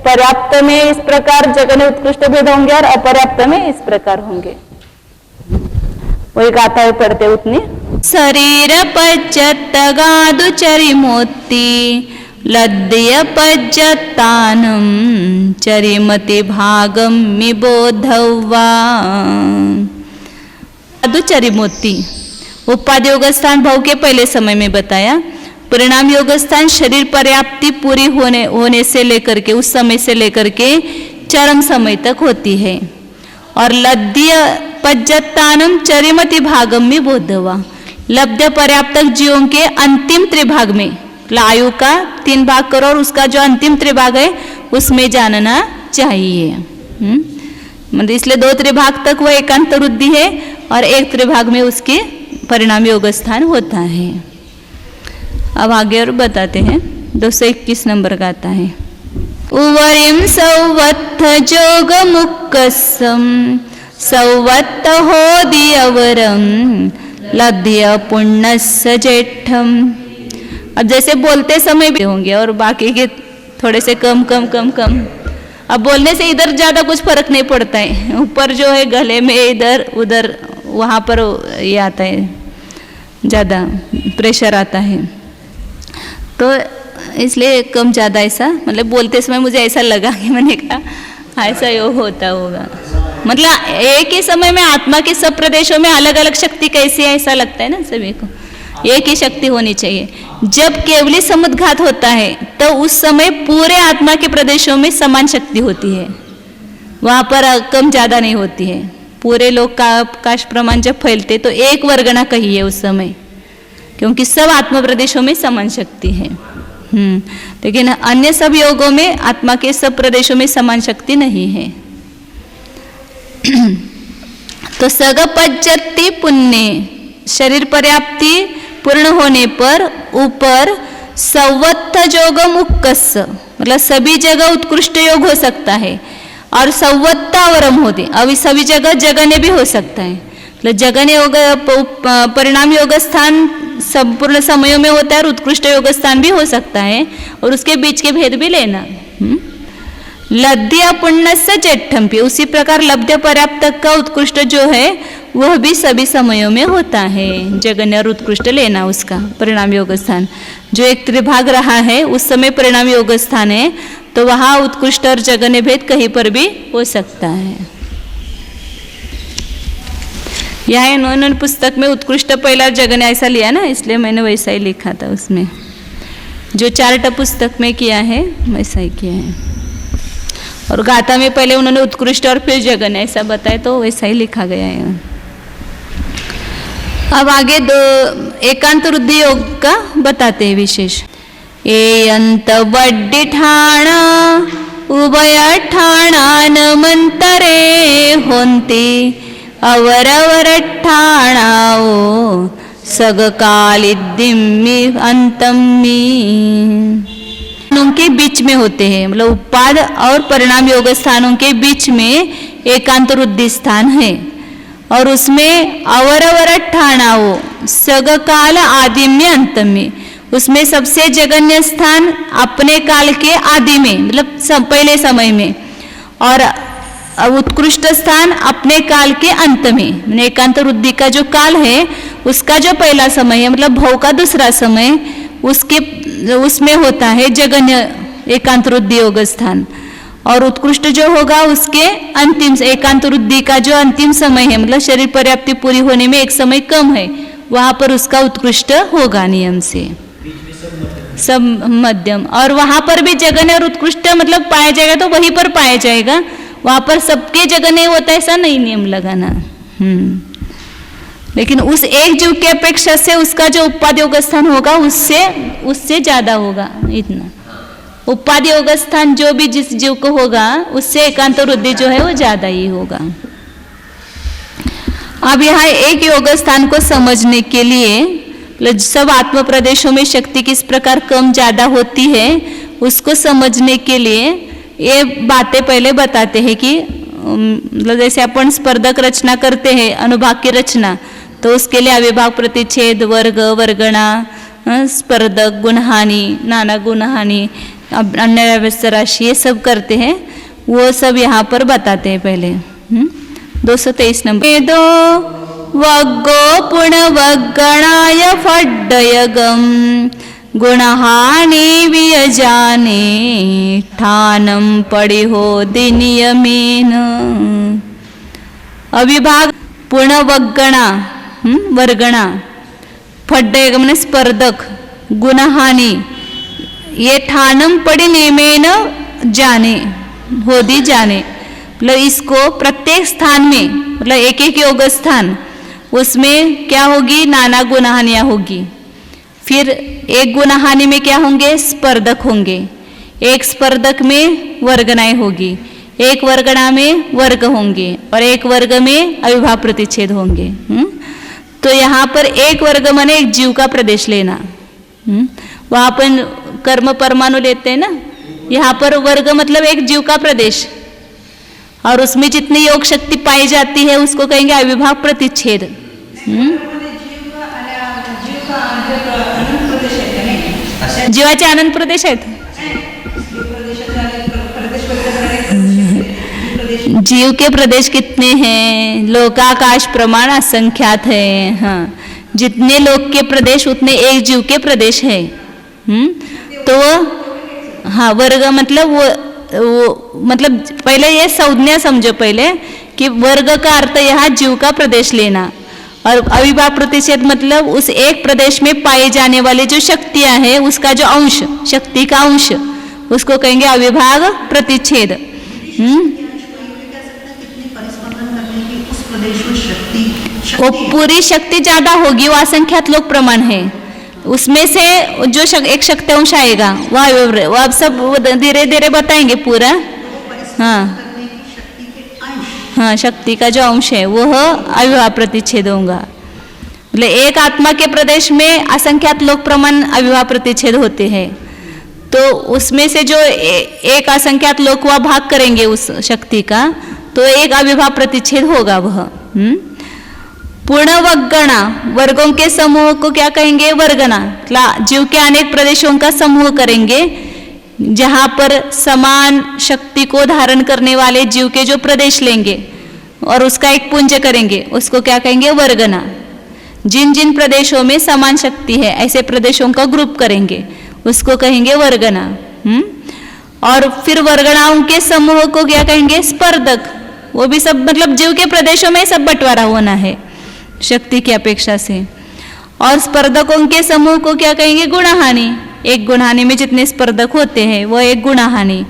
पर्याप्त में इस प्रकार जगन्य उत्कृष्ट भेद होंगे और अपर्याप्त में इस प्रकार होंगे। वही गाथा है पढ़ते उतनी।
शरीर पज्जत गादु चरिमोत्ति लद्य पज्जतानं चरिमति भागम मिबोधवा। गादु चरिमोत्ति उपाधि योग स्थान भाव के पहले समय में बताया। परिणाम योग स्थान शरीर पर्याप्ति पूरी होने से लेकर के उस समय से लेकर के चरम समय तक होती है। और लद्य पज्जतानम चरिमति भागम में बोधवा, लब्ध पर्याप्त जीवों के अंतिम त्रिभाग में, आयु का 3 भाग करो और उसका जो अंतिम त्रिभाग है उसमें जानना चाहिए। मतलब इसलिए 2 त्रिभाग तक वो एकांत वृद्धि है और 1 त्रिभाग में उसके परिणाम योग स्थान होता है। अब आगे और बताते हैं। 221 नंबर का आता है। उवरिम सौवत्थ जोग मुक्कसम सौवत्थ होदि अवरम लद्य पुण्यस्य जेठम। अब जैसे बोलते समय भी होंगे और बाकी के थोड़े से कम कम कम कम। अब बोलने से इधर ज़्यादा कुछ फर्क नहीं पड़ता है, ऊपर जो है गले में इधर उधर वहाँ पर ये आता है, ज़्यादा प्रेशर आता है, तो इसलिए कम ज़्यादा ऐसा मतलब बोलते समय मुझे ऐसा लगा कि मैंने कहा ऐसा योग होता होगा। मतलब एक ही समय में आत्मा के सब प्रदेशों में अलग अलग शक्ति कैसी है ऐसा लगता है ना सभी को, एक ही शक्ति होनी चाहिए। जब केवली समुद्घात होता है तो उस समय पूरे आत्मा के प्रदेशों में समान शक्ति होती है, वहाँ पर कम ज़्यादा नहीं होती है। पूरे लोग का काश प्रमाण जब फैलते तो एक वर्गना कही है उस समय, क्योंकि सब आत्मा प्रदेशों में समान शक्ति है। लेकिन अन्य सब योगों में आत्मा के सब प्रदेशों में समान शक्ति नहीं है। तो सगपज्जति पुण्य, शरीर पर्याप्ति पूर्ण होने पर ऊपर सवत्थ योगम उक्कस, मतलब सभी जगह उत्कृष्ट योग हो सकता है और सवत्तावरम होते, अभी सभी जगह जगने भी हो सकता है। मतलब जगने योग परिणाम योग स्थान संपूर्ण समयों में होता है और उत्कृष्ट योग स्थान भी हो सकता है, और उसके बीच के भेद भी लेना। लब्ध्य पुण्यस्य जेठ्ठम्पि, उसी प्रकार लब्ध्य पर्याप्त का उत्कृष्ट जो है वह भी सभी समयों में होता है। जगन्य और उत्कृष्ट लेना उसका परिणाम योग स्थान, जो एक त्रिभाग रहा है उस समय परिणाम योग स्थान है, तो वहाँ उत्कृष्ट और जगन्य भेद कहीं पर भी हो सकता है। यहाँ इन्होंने पुस्तक में उत्कृष्ट पहला जगन्य ऐसा लिया ना, इसलिए मैंने वैसा ही लिखा था उसमें, जो चार्ट पुस्तक में किया है वैसा ही किया है। और गाथा में पहले उन्होंने उत्कृष्ट और फिर जगन्य ऐसा बताया, तो वैसा ही लिखा गया है। अब आगे दो एकांत वृद्धि योग का बताते हैं विशेष। एयंत वड्डी ठाणा उभय ठाणान मंतरे होंती अवरवर ठाणाओ सगकालिदिम्मी अंतम्मी, के बीच में होते हैं, मतलब उपाद और परिणाम योग स्थानों के बीच में एकांत वृद्धि स्थान है, और उसमें अवरवर ठाणाओ सगकाल आदि में अंत में, उसमें सबसे जगन्य स्थान अपने काल के आदि में, मतलब पहले समय में, और उत्कृष्ट स्थान अपने काल के अंत में। एकांत वृद्धि का जो काल है उसका जो पहला समय है, मतलब भव का दूसरा समय, उसमें होता है जगन्य एकांत वृद्धि योग स्थान, और उत्कृष्ट जो होगा उसके अंतिम एकांत वृद्धि का जो अंतिम समय है, मतलब शरीर पर्याप्ति पूरी होने में एक समय कम है, वहां पर उसका उत्कृष्ट होगा नियम से सब मध्यम। और वहां पर भी जगन्य और उत्कृष्ट मतलब पाया जाएगा तो वहीं पर पाया जाएगा, वहां पर सबके जगन्य होता है ऐसा नहीं नियम लगाना। लेकिन उस एक जीव की अपेक्षा से उसका जो उपाधि योग स्थान होगा उससे ज्यादा होगा। इतना उपाधि योग स्थान जो भी जिस जीव को होगा उससे एकांत वृद्धि जो है वो ज्यादा ही होगा। अब यहाँ एक योग स्थान को समझने के लिए सब आत्म प्रदेशों में शक्ति किस प्रकार कम ज्यादा होती है उसको समझने के लिए ये बातें पहले बताते हैं कि मतलब जैसे अपन स्पर्धक रचना करते हैं अनुभाग की रचना, तो उसके लिए अविभाग प्रतिच्छेद वर्ग वर्गणा स्पर्धक गुणहानि नाना गुणहानि अन्य व्यस्त राशि ये सब करते हैं, वो सब यहाँ पर बताते हैं पहले। 223 नंबर दो वग्गो पुण वग्गणाय फड्डयगम गुणहानि वियजाने ठानम पड़िहो दिनियमेन। अविभाग पुणवग्गणा वर्गणा फड्डयगम ने स्पर्धक गुणहानि ये ठानम पड़ी नियमेन जाने होदी जाने, मतलब इसको प्रत्येक स्थान में मतलब एक एक योग स्थान उसमें क्या होगी नाना गुणहानियाँ होगी। फिर एक गुणहानि में क्या होंगे स्पर्धक होंगे, एक स्पर्धक में वर्गणाएं होगी, एक वर्गणा में वर्ग होंगे और एक वर्ग में अविभाग प्रतिच्छेद होंगे। तो यहाँ पर एक वर्ग माने एक जीव का प्रदेश लेना, वहाँ पर कर्म परमाणु लेते हैं ना, यहाँ पर वर्ग मतलब एक जीव का प्रदेश और उसमें जितनी योग शक्ति पाई जाती है उसको कहेंगे अविभाग प्रतिच्छेद। जीवाचे आनंद प्रदेश आहेत. जीव के प्रदेश कितने हैं? लोकाकाश प्रमाण असंख्यात है. हाँ, जितने लोक के प्रदेश उतने एक जीव के प्रदेश है. तो हाँ, वर्ग मतलब वो मतलब पहले ये संज्ञा समझो पहले कि वर्ग का अर्थ यहाँ जीव का प्रदेश लेना, और अविभाव प्रतिच्छेद मतलब उस एक प्रदेश में पाई जाने वाली जो शक्तियां हैं उसका जो अंश, शक्ति का अंश, उसको कहेंगे अविभाग प्रतिच्छेद. वो पूरी शक्ति ज्यादा होगी, वो असंख्यात लोक प्रमाण है. उसमें से जो एक शक्ति अंश आएगा वो अब सब धीरे धीरे बताएंगे पूरा. हाँ हाँ, शक्ति का जो अंश है वो अविभाव प्रतिच्छेद होगा. मतलब एक आत्मा के प्रदेश में असंख्यात लोक प्रमाण अविभाव प्रतिच्छेद होते हैं. तो उसमें से जो एक असंख्यात लोक वह भाग करेंगे उस शक्ति का, तो एक अविभाव प्रतिच्छेद होगा वह. पूर्णवगणा, वर्गों के समूह को क्या कहेंगे? वर्गना. जीव के अनेक प्रदेशों का समूह करेंगे जहाँ पर समान शक्ति को धारण करने वाले जीव के जो प्रदेश लेंगे और उसका एक पुंज करेंगे, उसको क्या कहेंगे? वर्गना. जिन जिन प्रदेशों में समान शक्ति है ऐसे प्रदेशों का ग्रुप करेंगे, उसको कहेंगे वर्गना. और फिर वर्गणाओं के समूह को क्या कहेंगे? स्पर्धक. वो भी सब मतलब जीव के प्रदेशों में सब बंटवारा होना है शक्ति की अपेक्षा से. और स्पर्धकों के समूह को क्या कहेंगे? गुणहानि. एक गुणहानि में जितने स्पर्धक होते हैं वो एक गुणहानि.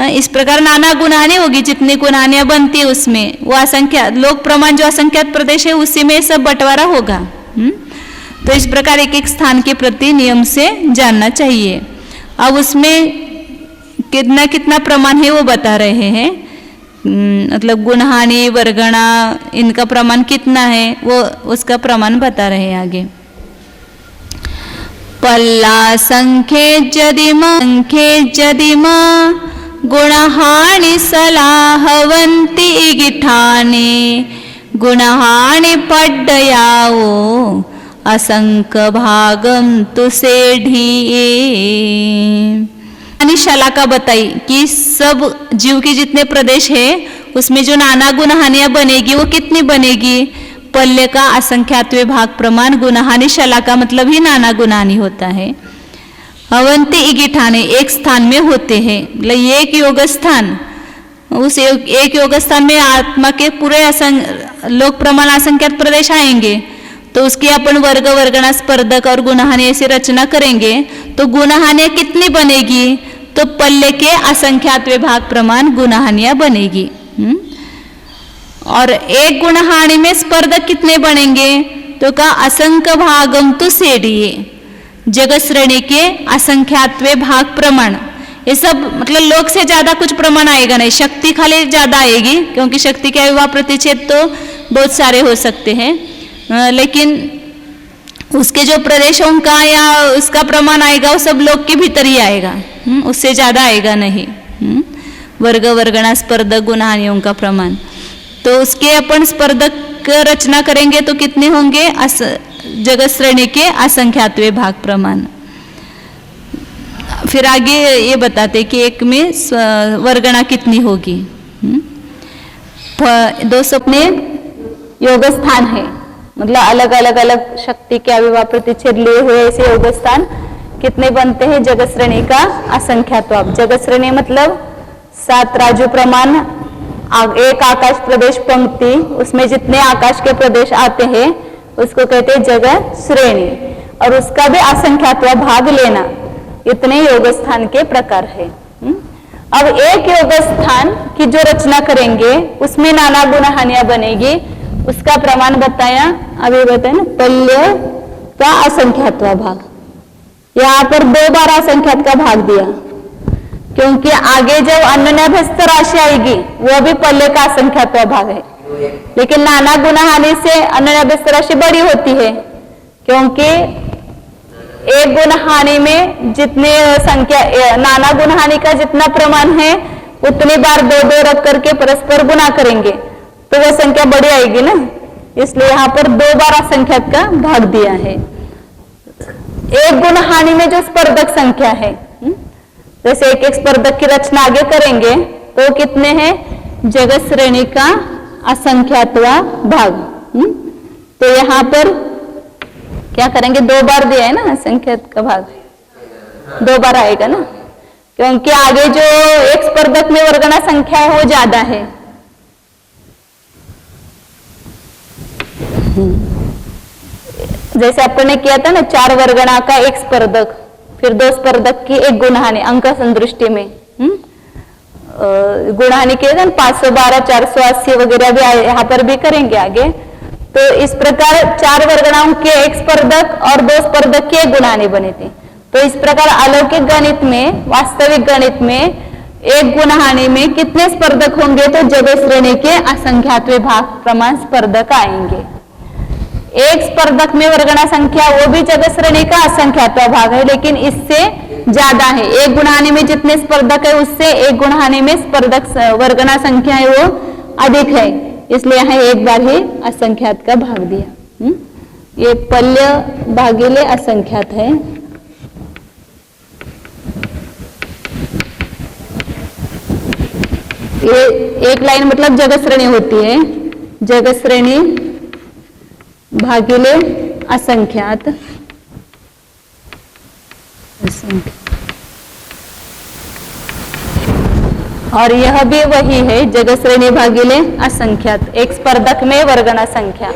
इस प्रकार नाना गुणहानि होगी, जितनी गुणहानियां बनती है उसमें वो असंख्यात लोक प्रमाण जो असंख्यात प्रदेश है उसी में सब बंटवारा होगा. तो इस प्रकार एक एक स्थान के प्रति नियम से जानना चाहिए. अब उसमें कितना कितना प्रमाण है वो बता रहे हैं. मतलब गुणहानि, वर्गणा, इनका प्रमाण कितना है वो उसका प्रमाण बता रहे हैं आगे. पल्ला संख्ये जदिमा गुणहानि सलाहवंती गिठाने गुणहानि पड्डयाओ असंक भागम तुसेढ़िए. शलाका बताई कि सब जीव के जितने प्रदेश है उसमें जो नाना गुणहानियां बनेगी वो कितनी बनेगी? पल्ले का असंख्यात्वे भाग प्रमाण गुणहानि. शलाका मतलब ही नाना गुणहानि होता है. अवंती इगिठाने, एक स्थान में होते हैं. मतलब एक योग स्थान, उस एक योग स्थान में आत्मा के पूरे लोक प्रमाण असंख्यात प्रदेश आएंगे. तो उसकी अपन वर्ग, वर्गणा, स्पर्धक और गुणहानि ऐसी रचना करेंगे. तो गुणहानियां कितनी बनेगी? तो पल्ले के असंख्यात विभाग प्रमाण गुणहानियां बनेगी. और एक गुणहानि में स्पर्धक कितने बनेंगे? तो का असंक भागम तो सेढ़िए, जगत श्रेणी के असंख्यात्वे भाग प्रमाण. ये सब मतलब लोक से ज्यादा कुछ प्रमाण आएगा नहीं, शक्ति खाली ज्यादा आएगी क्योंकि शक्ति के अविभाव प्रतिच्छेद तो बहुत सारे हो सकते हैं. लेकिन उसके जो प्रदेशों का या उसका प्रमाण आएगा वो सब लोक के भीतर ही आएगा, उससे ज्यादा आएगा नहीं. वर्ग, वर्गणा, स्पर्धक, गुणहानियों का प्रमाण. तो उसके अपन स्पर्धक रचना करेंगे तो कितने होंगे? जगत श्रेणी के असंख्यात्वे भाग प्रमाण. फिर आगे ये बताते कि एक में वर्गणा कितनी होगी. 200 में योग स्थान है, मतलब अलग अलग अलग शक्ति के अविभाव प्रतिच्छेद लिए हुए ऐसे योग स्थान कितने बनते हैं? जगत श्रेणी का असंख्यात्व. जगत श्रेणी मतलब 7 राजू प्रमाण, एक आकाश प्रदेश पंक्ति, उसमें जितने आकाश के प्रदेश आते हैं उसको कहते हैं जगत श्रेणी. और उसका भी असंख्यात्व भाग लेना. इतने योग स्थान के प्रकार है. अब एक योग स्थान की जो रचना करेंगे उसमें नाना गुणहानियां बनेगी. उसका प्रमाण बताया, अभी बताया ना, पल्य का असंख्यात्व भाग. यहाँ पर 2 बार असंख्यात का भाग दिया क्योंकि आगे जब अन्योन्याभ्यस्त राशि आएगी वो भी पल्ले का असंख्यात्व भाग है. लेकिन नाना गुणहानि से अन्योन्याभ्यस्त राशि बड़ी होती है क्योंकि एक गुणहानि में जितने संख्या, नाना गुणहानि का जितना प्रमाण है उतनी बार 2-2 रख करके परस्पर गुणा करेंगे तो वह संख्या बड़ी आएगी ना. इसलिए यहाँ पर 2 बार असंख्यात का भाग दिया है.
एक गुण हानि में जो स्पर्धक संख्या है, जैसे एक एक स्पर्धक की रचना आगे करेंगे तो कितने हैं, जगत श्रेणी का असंख्यातवा भाग। तो यहाँ पर क्या करेंगे, 2 बार दिया है ना असंख्यात का भाग, 2 बार आएगा ना, क्योंकि आगे जो एक स्पर्धक में वर्गना संख्या है वो ज्यादा है। जैसे अपन ने किया था ना 4 वर्गणा का एक स्पर्धक, फिर 2 स्पर्धक की एक गुणहानि अंक संदृष्टि में, गुणहानि किए थे 512 480 वगैरह भी यहाँ पर भी करेंगे आगे। तो इस प्रकार 4 वर्गणाओं के एक स्पर्धक और 2 स्पर्धक की एक गुणहानि बनी थी। तो इस प्रकार अलौकिक गणित में, वास्तविक गणित में एक गुणहानि में कितने स्पर्धक होंगे, तो जगत श्रेणी के असंख्यातवे भाग प्रमाण स्पर्धक आएंगे। एक स्पर्धक में वर्गणा संख्या वो भी जगत श्रेणी का असंख्यातवा भाग है, लेकिन इससे ज्यादा है। एक गुणहानि में जितने स्पर्धक है उससे एक गुणहानि में स्पर्धक वर्गणा संख्या है वो अधिक है, इसलिए यहाँ एक बार ही असंख्यात का भाग दिया। ये पल्य भागिले असंख्यात है। ये एक लाइन मतलब जगत श्रेणी होती है, जगत श्रेणी भागिले असंख्यात, और यह भी वही है, जगत श्रेणी भागिले असंख्यात, एक स्पर्धक में वर्गना संख्या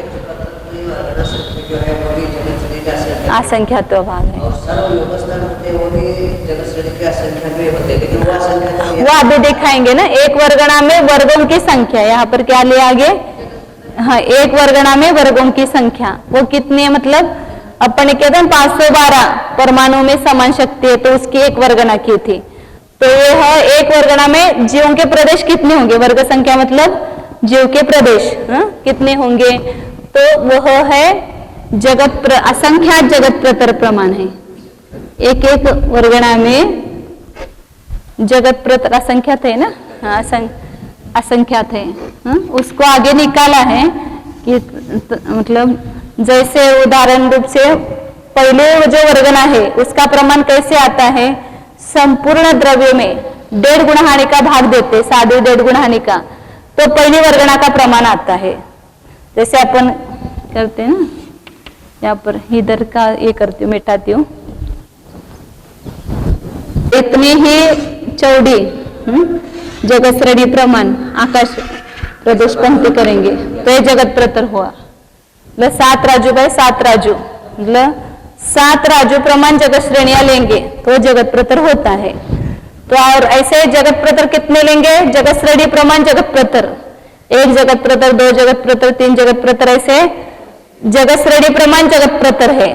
असंख्यात भाग है।
और सर्व व्यवस्था होते वो भी जगत श्रेणी के असंख्यात में होते, लेकिन वो असंख्यात
वो अभी दिखाएंगे ना। एक वर्गणा में वर्गों की संख्या, यहाँ पर क्या लिया आगे, हाँ, एक वर्गणा में वर्गों की संख्या वो कितनी है, मतलब अपन ने कहते हैं 512 परमाणु में समान शक्ति है, तो उसकी एक वर्गणा की थी। तो यह एक वर्गणा में जीवों के प्रदेश कितने होंगे, वर्ग संख्या मतलब जीव के प्रदेश कितने होंगे, तो वह है असंख्यात जगत प्रतर प्रमाण है। एक एक वर्गणा में जगत प्रतर असंख्यात है ना, हाँ असंख्यात है। उसको आगे निकाला है कि मतलब जैसे उदाहरण रूप से पहले जो वर्गणा है उसका प्रमाण कैसे आता है, संपूर्ण द्रव्य में 1.5 गुणहानि का भाग देते, साधु 1.5 गुणहानि का, तो पहली वर्गणा का प्रमाण आता है। जैसे अपन करते हैं ना, यहाँ पर इधर का ये करती हूँ, मिटाती हूँ, इतनी ही चौड़ी जगत श्रेणी प्रमाण आकाश प्रदेश पंक्ति करेंगे तो ये जगत प्रतर हुआ। मतलब 7 राजू बाय 7 राजू, मतलब 7 राजू प्रमाण जगत श्रेणियां लेंगे तो जगत प्रतर होता है। तो और ऐसे जगत प्रतर कितने लेंगे, जगत श्रेणी प्रमाण जगत प्रतर, 1 जगत प्रतर, 2 जगत प्रतर, 3 जगत प्रतर, ऐसे जगत श्रेणी प्रमाण जगत प्रतर है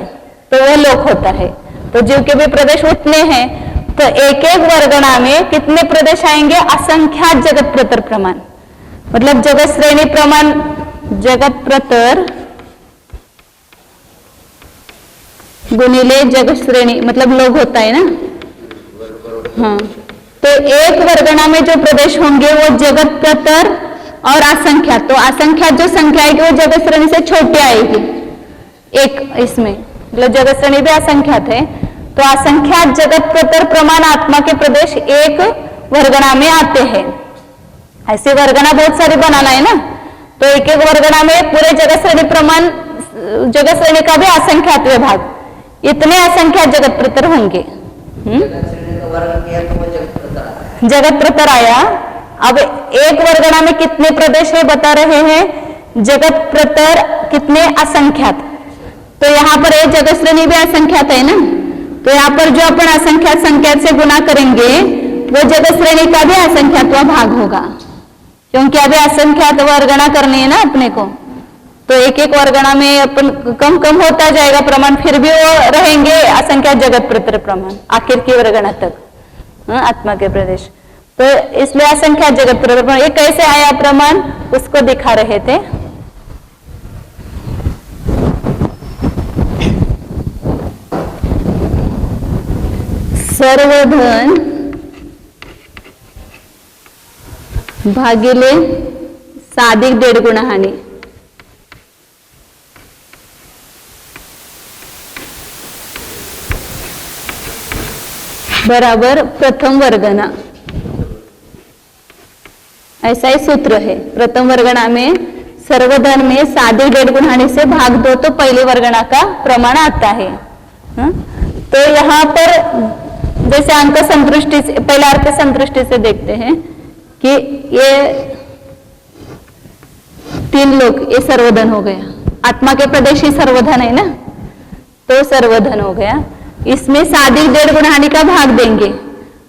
तो वह लोक होता है। तो जीव के भी प्रदेश उतने हैं, तो एक एक वर्गणा में कितने प्रदेश आएंगे, असंख्यात जगत प्रतर प्रमाण, मतलब जगत श्रेणी प्रमाण जगत प्रतर गुणिले जगत श्रेणी मतलब लोग होता है ना, हाँ। तो एक वर्गणा में जो प्रदेश होंगे वो जगत प्रतर और असंख्यात, तो असंख्यात जो संख्या आएगी वो जगत श्रेणी से छोटी आएगी। एक इसमें मतलब जगत श्रेणी भी असंख्यात है, तो असंख्यात जगत प्रतर प्रमाण आत्मा के प्रदेश एक वर्गणा में आते हैं। ऐसे वर्गणा बहुत सारी बनाना है ना, तो एक एक वर्गणा में पूरे जगत श्रेणी प्रमाण, जगत श्रेणी का भी असंख्यात विभाग, इतने असंख्यात जगत प्रतर होंगे। जगत प्रतर आया। अब एक वर्गणा में कितने प्रदेश है बता रहे हैं, जगत प्रतर कितने असंख्यात, तो यहाँ पर एक जगत श्रेणी भी असंख्यात है ना, तो यहाँ पर जो अपन असंख्यात संख्यात से गुना करेंगे वो जगत श्रेणी का भी असंख्यात भाग होगा, क्योंकि अभी असंख्यात वर्गणा करनी है ना अपने को। तो एक एक वर्गणा में अपन कम कम होता जाएगा प्रमाण, फिर भी वो रहेंगे असंख्यात जगत प्रतर प्रमाण आखिर की वर्गणा तक आत्मा के प्रदेश। तो इसलिए असंख्यात जगत प्रतर प्रमाण, ये कैसे आया प्रमाण उसको दिखा रहे थे। सर्वधन भागिले साधिक 1.5 गुणहानि,
बराबर प्रथम वर्गना, ऐसा ही सूत्र है। प्रथम वर्गना में सर्व धन में सादे 1.5 गुणाने से भाग दो तो पहले वर्गना का प्रमाण आता है। तो यहाँ पर जैसे अंक संतुष्टि से, पहले अर्थ संतुष्टि से देखते हैं कि ये 3 लोग, ये सर्वधन हो गया। आत्मा के प्रदेश ही सर्वधन है ना, तो सर्वधन हो गया। इसमें सादी 1.5 गुणहानि का भाग देंगे।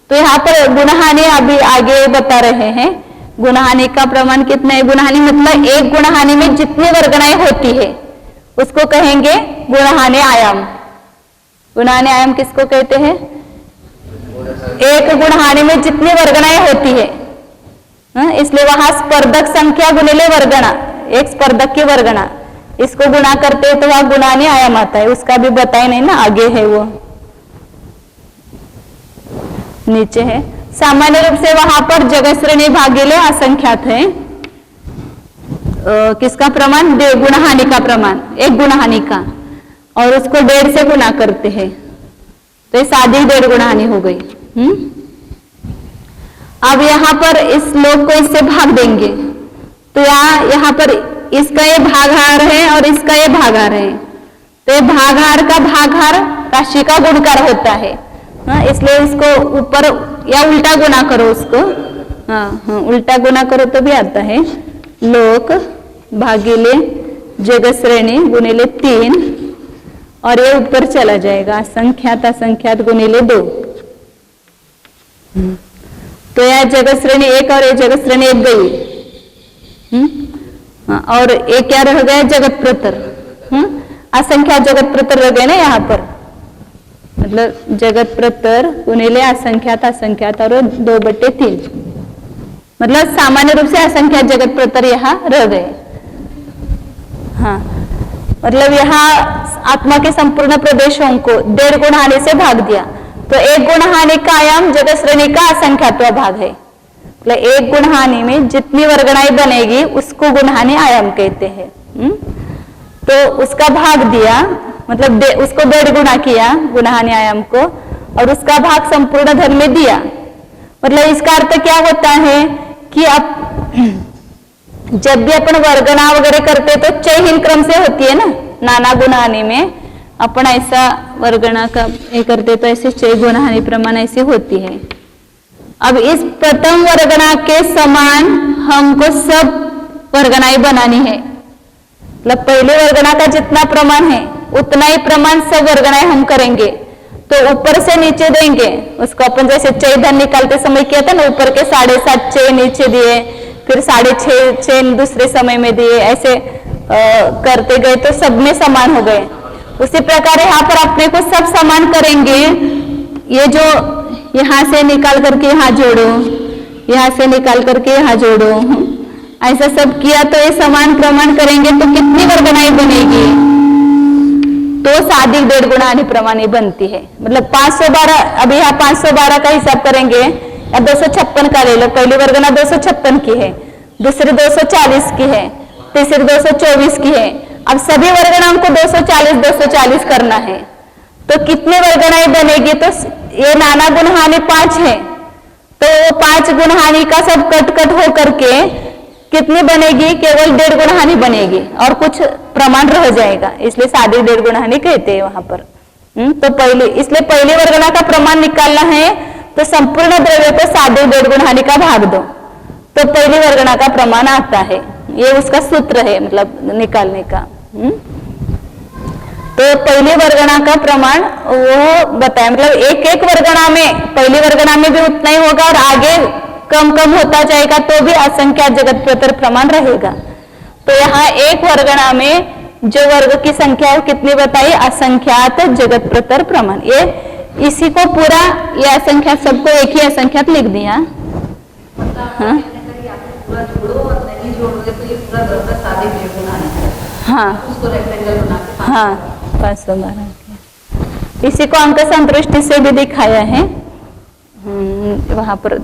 तो यहाँ पर गुणहानि अभी आगे बता रहे हैं। गुणहानि का प्रमाण कितना है? गुणहानि मतलब एक गुणहानि में जितनी वर्गणाएं होती है उसको कहेंगे गुणहानि आयाम। गुणहानि आयाम किसको कहते हैं? एक गुणहानि में जितनी वर्गणाएं होती है, इसलिए वहां स्पर्धक संख्या गुणिले वर्गणा, एक स्पर्धक की वर्गणा, इसको गुणा करते हैं तो वहां गुणानि आयाम आता है। उसका भी बताए नहीं ना, आगे है वो, नीचे है। सामान्य रूप से वहां पर जगत श्रेणी भागिले असंख्यात है। किसका प्रमाण? गुणहानि का प्रमाण, एक गुणहानि का, और उसको 1.5 से गुणा करते हैं तो ये सादी 1.5 गुणहानि हो गई। अब यहाँ पर इस लोग को इससे भाग देंगे तो यहाँ पर इसका ये भागाहार है और इसका ये भागाहार है, तो ये भागाहार का भागाहार राशि का गुणकार होता है। इसलिए इसको ऊपर या उल्टा गुना करो उसको, उल्टा गुना करो तो भी आता है। लोक भागिले जगत श्रेणी गुणिले 3, और ये ऊपर चला जाएगा असंख्यात असंख्यात गुणिले 2। तो यह जगत श्रेणी 1 और ये जगत श्रेणी 1 गई, और एक क्या रह गया? जगत प्रतर। असंख्यात जगत प्रतर रह गए ना यहाँ पर, मतलब जगत प्रतर गुणिले असंख्यात असंख्यात और 2/3, मतलब सामान्य रूप से असंख्यात जगत प्रतर यहाँ रह गए। हाँ, मतलब यहाँ आत्मा के संपूर्ण प्रदेशों को 1.5 गुणहानि से भाग दिया तो एक गुणहानि का आयाम जगत श्रेणी का असंख्यात्व भाग है। मतलब एक गुणहानि में जितनी वर्गणाएं बनेगी उसको गुणहानि आयाम कहते हैं। तो उसका भाग दिया, मतलब उसको 1.5 गुणा किया गुणहानि आयाम को, और उसका भाग संपूर्ण धन में दिया। मतलब इसका अर्थ क्या होता है कि अब जब भी अपन वर्गणा वगैरह करते तो चयहीन क्रम से होती है ना, नाना गुणहानि में अपन ऐसा वर्गणा का ये करते तो ऐसे चय गुणहानि प्रमाण ऐसी होती है। अब इस प्रथम वर्गणा के समान हमको सब वर्गणाएं बनानी है। मतलब पहले वर्गणा का जितना प्रमाण है उतना ही प्रमाण सब वर्गणाएं हम करेंगे। तो ऊपर से नीचे देंगे उसको, अपन जैसे चय धन निकालते समय किया था ना, ऊपर के 7.5 चय नीचे दिए, फिर 6.5 चय दूसरे समय में दिए, ऐसे करते गए तो सब में समान हो गए। उसी प्रकार यहाँ पर अपने को सब समान करेंगे। ये जो यहाँ से निकाल करके यहाँ जोड़ो, यहाँ से निकाल करके यहाँ जोड़ो, ऐसा सब किया तो ये समान प्रमाण करेंगे तो कितनी वर्गणाएं बनेगी? तो सादी 1.5 गुणहानि प्रमाण बनती है। मतलब 512, अभी यहाँ 512 का हिसाब करेंगे या 256 का ले लो। पहली वर्गणा 256 की है, दूसरी 240 की है, तीसरी 224 की है। अब सभी वर्गणाओं को 240 करना है तो कितने वर्गणाएं बनेगी? तो ये नाना गुणहानि 5 है तो वो 5 गुणहानि का सब कट हो करके कितनी बनेगी? केवल 1.5 गुणहानि बनेगी और कुछ प्रमाण रह जाएगा, इसलिए सादी 1.5 गुणहानि कहते हैं वहां पर। तो पहले, इसलिए पहली वर्गणा का प्रमाण निकालना है तो संपूर्ण द्रव्य को सादी 1.5 गुणहानि का भाग दो तो पहली वर्गणा का प्रमाण आता है। ये उसका सूत्र है, मतलब निकालने का। तो पहली वर्गणा का प्रमाण वो बताए, मतलब एक वर्गणा में, पहली वर्गणा में भी उतना ही होगा और आगे कम होता जाएगा तो भी असंख्यात जगत प्रतर प्रमाण रहेगा। तो यहाँ एक वर्गणा में जो वर्ग की संख्या कितनी बताई? असंख्यात जगत प्रतर प्रमाण। ये इसी को पूरा, ये असंख्यात सबको एक ही असंख्यात लिख दिया। हाँ
पूरा जोड़ो और नहीं जोड़ोगे तो ये पूरा घर का सादे 1.5 गुणहानि,
हाँ
उसको रेक्टेंगल बना के,
हाँ 512। इसी को अंक संतुष्टि से भी दिखाया है, वहां पर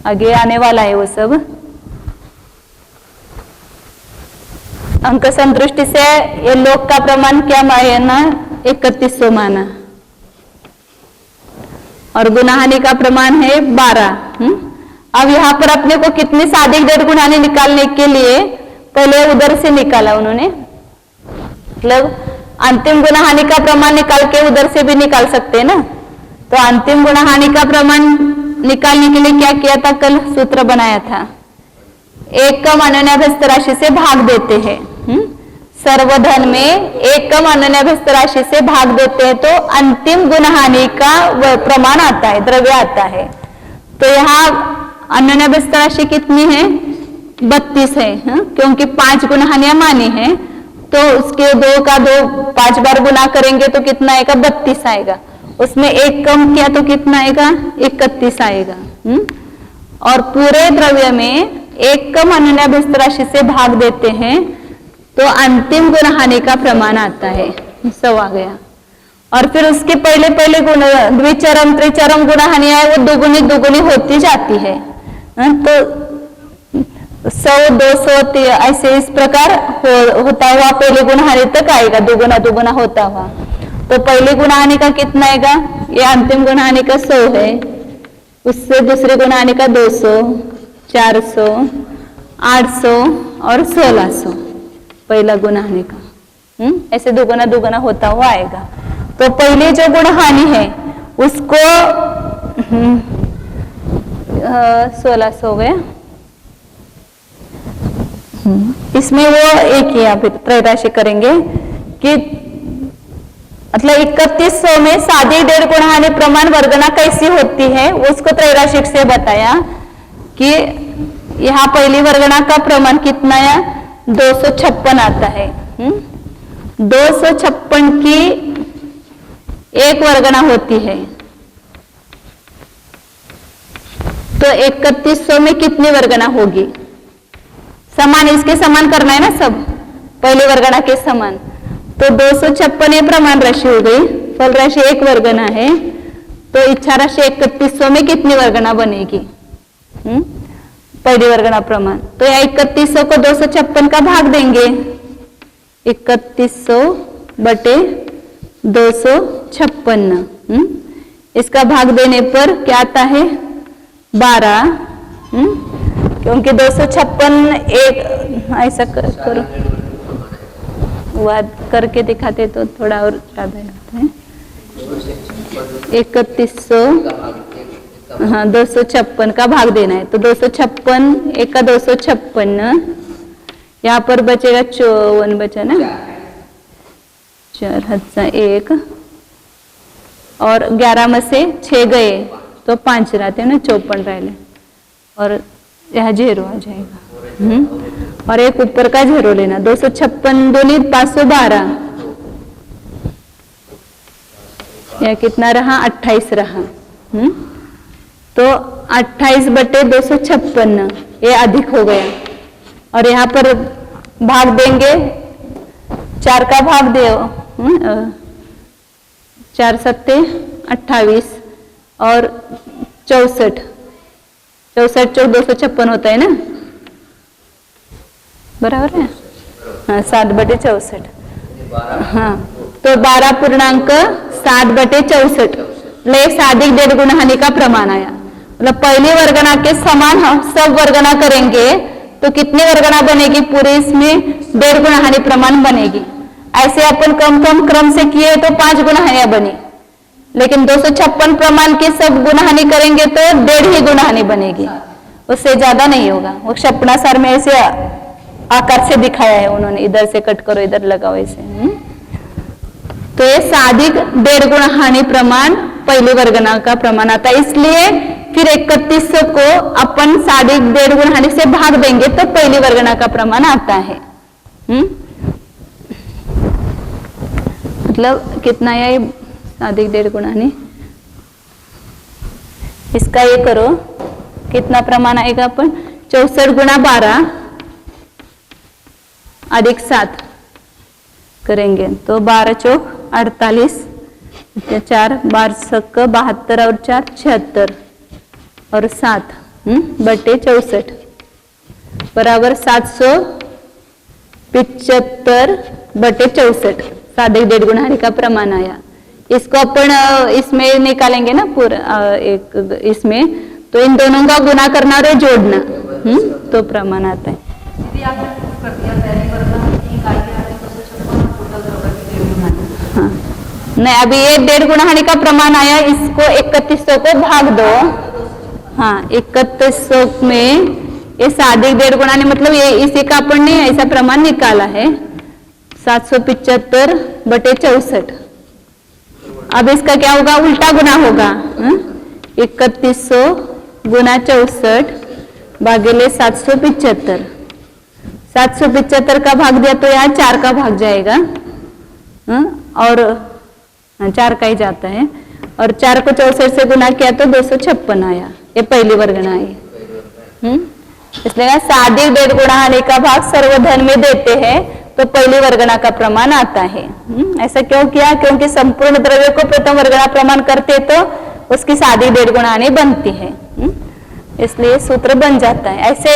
आगे आने वाला है वो सब। अंक संतुष्टि से ये लोक का प्रमाण क्या माना? 3100 माना, और गुणहानि का प्रमाण है 12। अब यहाँ पर अपने को कितनी सादिक डेढ़ गुणहानि निकालने के लिए पहले उधर से निकाला उन्होंने, मतलब अंतिम गुणहानि का प्रमाण निकाल के उधर से भी निकाल सकते हैं ना। तो अंतिम गुणहानि का प्रमाण निकालने के लिए क्या किया था, कल सूत्र बनाया था, एक कम अनन्याभ्यस्त राशि से भाग देते हैं। सर्वधन में एक कम अनन्याभ्यस्त राशि से भाग देते हैं तो अंतिम गुणहानि का प्रमाण आता है, द्रव्य आता है। तो यहाँ अनन्याभ्यस्त राशि कितनी है, 32 है, क्योंकि 5 गुणहानियां मानी है, तो उसके 2 का 2 5 बार गुना करेंगे तो कितना आएगा, 32 आएगा। उसमें एक कम किया तो कितना आएगा, 31 आएगा। और पूरे द्रव्य में एक कम अनन्याभ्यस्त राशि से भाग देते हैं तो अंतिम गुणहानि का प्रमाण आता है, 100 आ गया। और फिर उसके पहले पहले गुण द्विचरम त्रिचरम गुणहानियां है वो दुगुनी होती जाती है। तो 100 200 ऐसे इस प्रकार होता हुआ पहले गुणहानि तक आएगा, दुगुना होता हुआ। तो पहले गुणहानि का कितना आएगा, ये अंतिम गुणहानि का 100 है, उससे दूसरे गुणहानि का 200, 400, 800 और 1600 पहला गुणहानि का। ऐसे दुगुना होता हुआ आएगा। तो पहले जो गुणहानि है उसको 1600 हो गया। इसमें वो एक ही आप त्रैराशिक करेंगे कि मतलब 3100 में सादी डेढ़ गुणहानि प्रमाण वर्गना कैसी होती है उसको त्रैराशिक से बताया कि यहाँ पहली वर्गना का प्रमाण कितना है, 256 आता है। 256 की एक वर्गना होती है, तो 3100 में कितनी वर्गना होगी, समान, इसके समान करना है ना सब, पहले वर्गना के समान। तो 256 ये प्रमाण राशि हो गई, फल राशि एक वर्गना है, तो इच्छा राशि 3100 में कितनी वर्गना बनेगी, पहली वर्गना प्रमाण। तो या 3100 को 256 का भाग देंगे, 3100 बटे 256, इसका भाग देने पर क्या आता है, 12, क्योंकि 256 एक ऐसा करो, वाद करके दिखाते तो थोड़ा और ज्यादा होता है। 3100 हाँ 256 का भाग देना है, तो 256 एक का 256, यहाँ पर बचेगा 54 बचा ना, 4 हाथ 1 और 11 में से 6 गए तो 5 रहते हैं ना, 54 रहे, और यहाँ 0 आ जाएगा। और एक ऊपर का 0 लेना, 256 दूनी 512, यह कितना रहा, 28 रहा। तो 28 बटे 256 ये अधिक हो गया, और यहाँ पर भाग देंगे, 4 का भाग दो, 4 सत्ते 28 और 64, 256 होता है ना, बराबर है, हाँ 7 बटे 64, हाँ तो 12.7 बटे 64 ले सादिक डेढ़ गुणहानि का प्रमाण आया। मतलब पहली वर्गना के समान हम सब वर्गना करेंगे तो कितनी वर्गना बनेगी, पूरे इसमें डेढ़ गुणहानि प्रमाण बनेगी। ऐसे अपन कम क्रम से किए तो 5 गुणहानियां बनी, लेकिन 256 प्रमाण की सब गुणहानि करेंगे तो 1.5 ही गुणहानि बनेगी, उससे ज्यादा नहीं होगा। वो क्षपणासार में ऐसे आकार से दिखाया है उन्होंने, इधर से कट करो इधर लगाओ ऐसे। तो ये सादिक डेढ़ गुणहानि प्रमाण पहले वर्गना का प्रमाण आता है, इसलिए फिर 3100 को अपन सादिक डेढ़ गुणहानि से भाग देंगे तो पहली वर्गना का प्रमाण आता है। मतलब कितना है सादिक डेढ़ गुणहानि, इसका ये करो कितना प्रमाण आएगा, अपन 64 गुणा 12 अधिक 7 करेंगे तो 12 चौक 48, 4 12 सक 72 और 4 76 और 7 बटे 64 बराबर 775 बटे 64 सादिक डेढ़ गुणहानि का प्रमाण आया। इसको अपन इसमें निकालेंगे ना पूरा एक इसमें, तो इन दोनों का गुना करना और जोड़ना, तो प्रमाण आता है।
दीदी आपने प्रूफ कर दिया पहली वर्ग की इकाई के आगे 256 टोटल द्रव्य की 1.5 गुना।
हाँ नहीं, अभी ये 1.5 गुना हानि का प्रमाण आया, इसको 3100 को भाग दो। हाँ 3100 में ये सादिक 1.5 गुना ने मतलब ये इसी का अपन ने ऐसा प्रमाण निकाला है 775 बटे 64। अब इसका क्या होगा, उल्टा गुना होगा, 3100 गुना 64 भागेले 775। 775 का भाग दिया तो यहाँ 4 का भाग जाएगा, और 4 का ही जाता है, और 4 को 64 से गुना किया तो 256 आया, ये पहली वर्गणा आई। इसलिए सादिक 1.5 गुणा हानि का भाग सर्वधन में देते हैं तो पहली वर्गणा का प्रमाण आता है। ऐसा क्यों किया, क्योंकि संपूर्ण द्रव्य को प्रथम वर्गणा प्रमाण करते तो उसकी सादिक 1.5 गुणा हानि बनती है, इसलिए सूत्र बन जाता है। ऐसे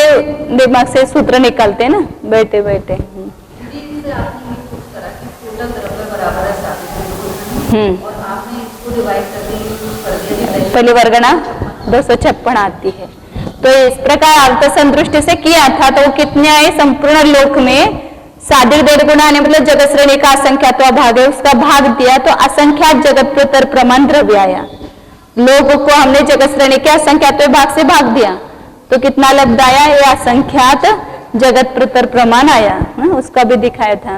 दिमाग से सूत्र निकालते हैं ना बैठे बैठे।
दीदी से आपने ये प्रूफ करा कि टोटल द्रव्य बराबर है सादिक 1.5 गुना, और आपने इसको डिवाइड करके यूज कर दिया
पहली वर्गणा 256 आती है। तो इस प्रकार अर्थसंतुष्टि से किया था तो वो कितने आए, संपूर्ण लोक में सादिक 1.5 गुना आने मतलब जगत श्रेणी का असंख्यात्व भाग है, उसका भाग दिया तो असंख्यात जगत प्रतर प्रमाण द्रव्य आया। लोग को हमने जगत श्रेणी के असंख्यात्व भाग से भाग दिया तो कितना लब्ध आया, ये असंख्यात जगत प्रतर प्रमाण आया, उसका भी दिखाया था।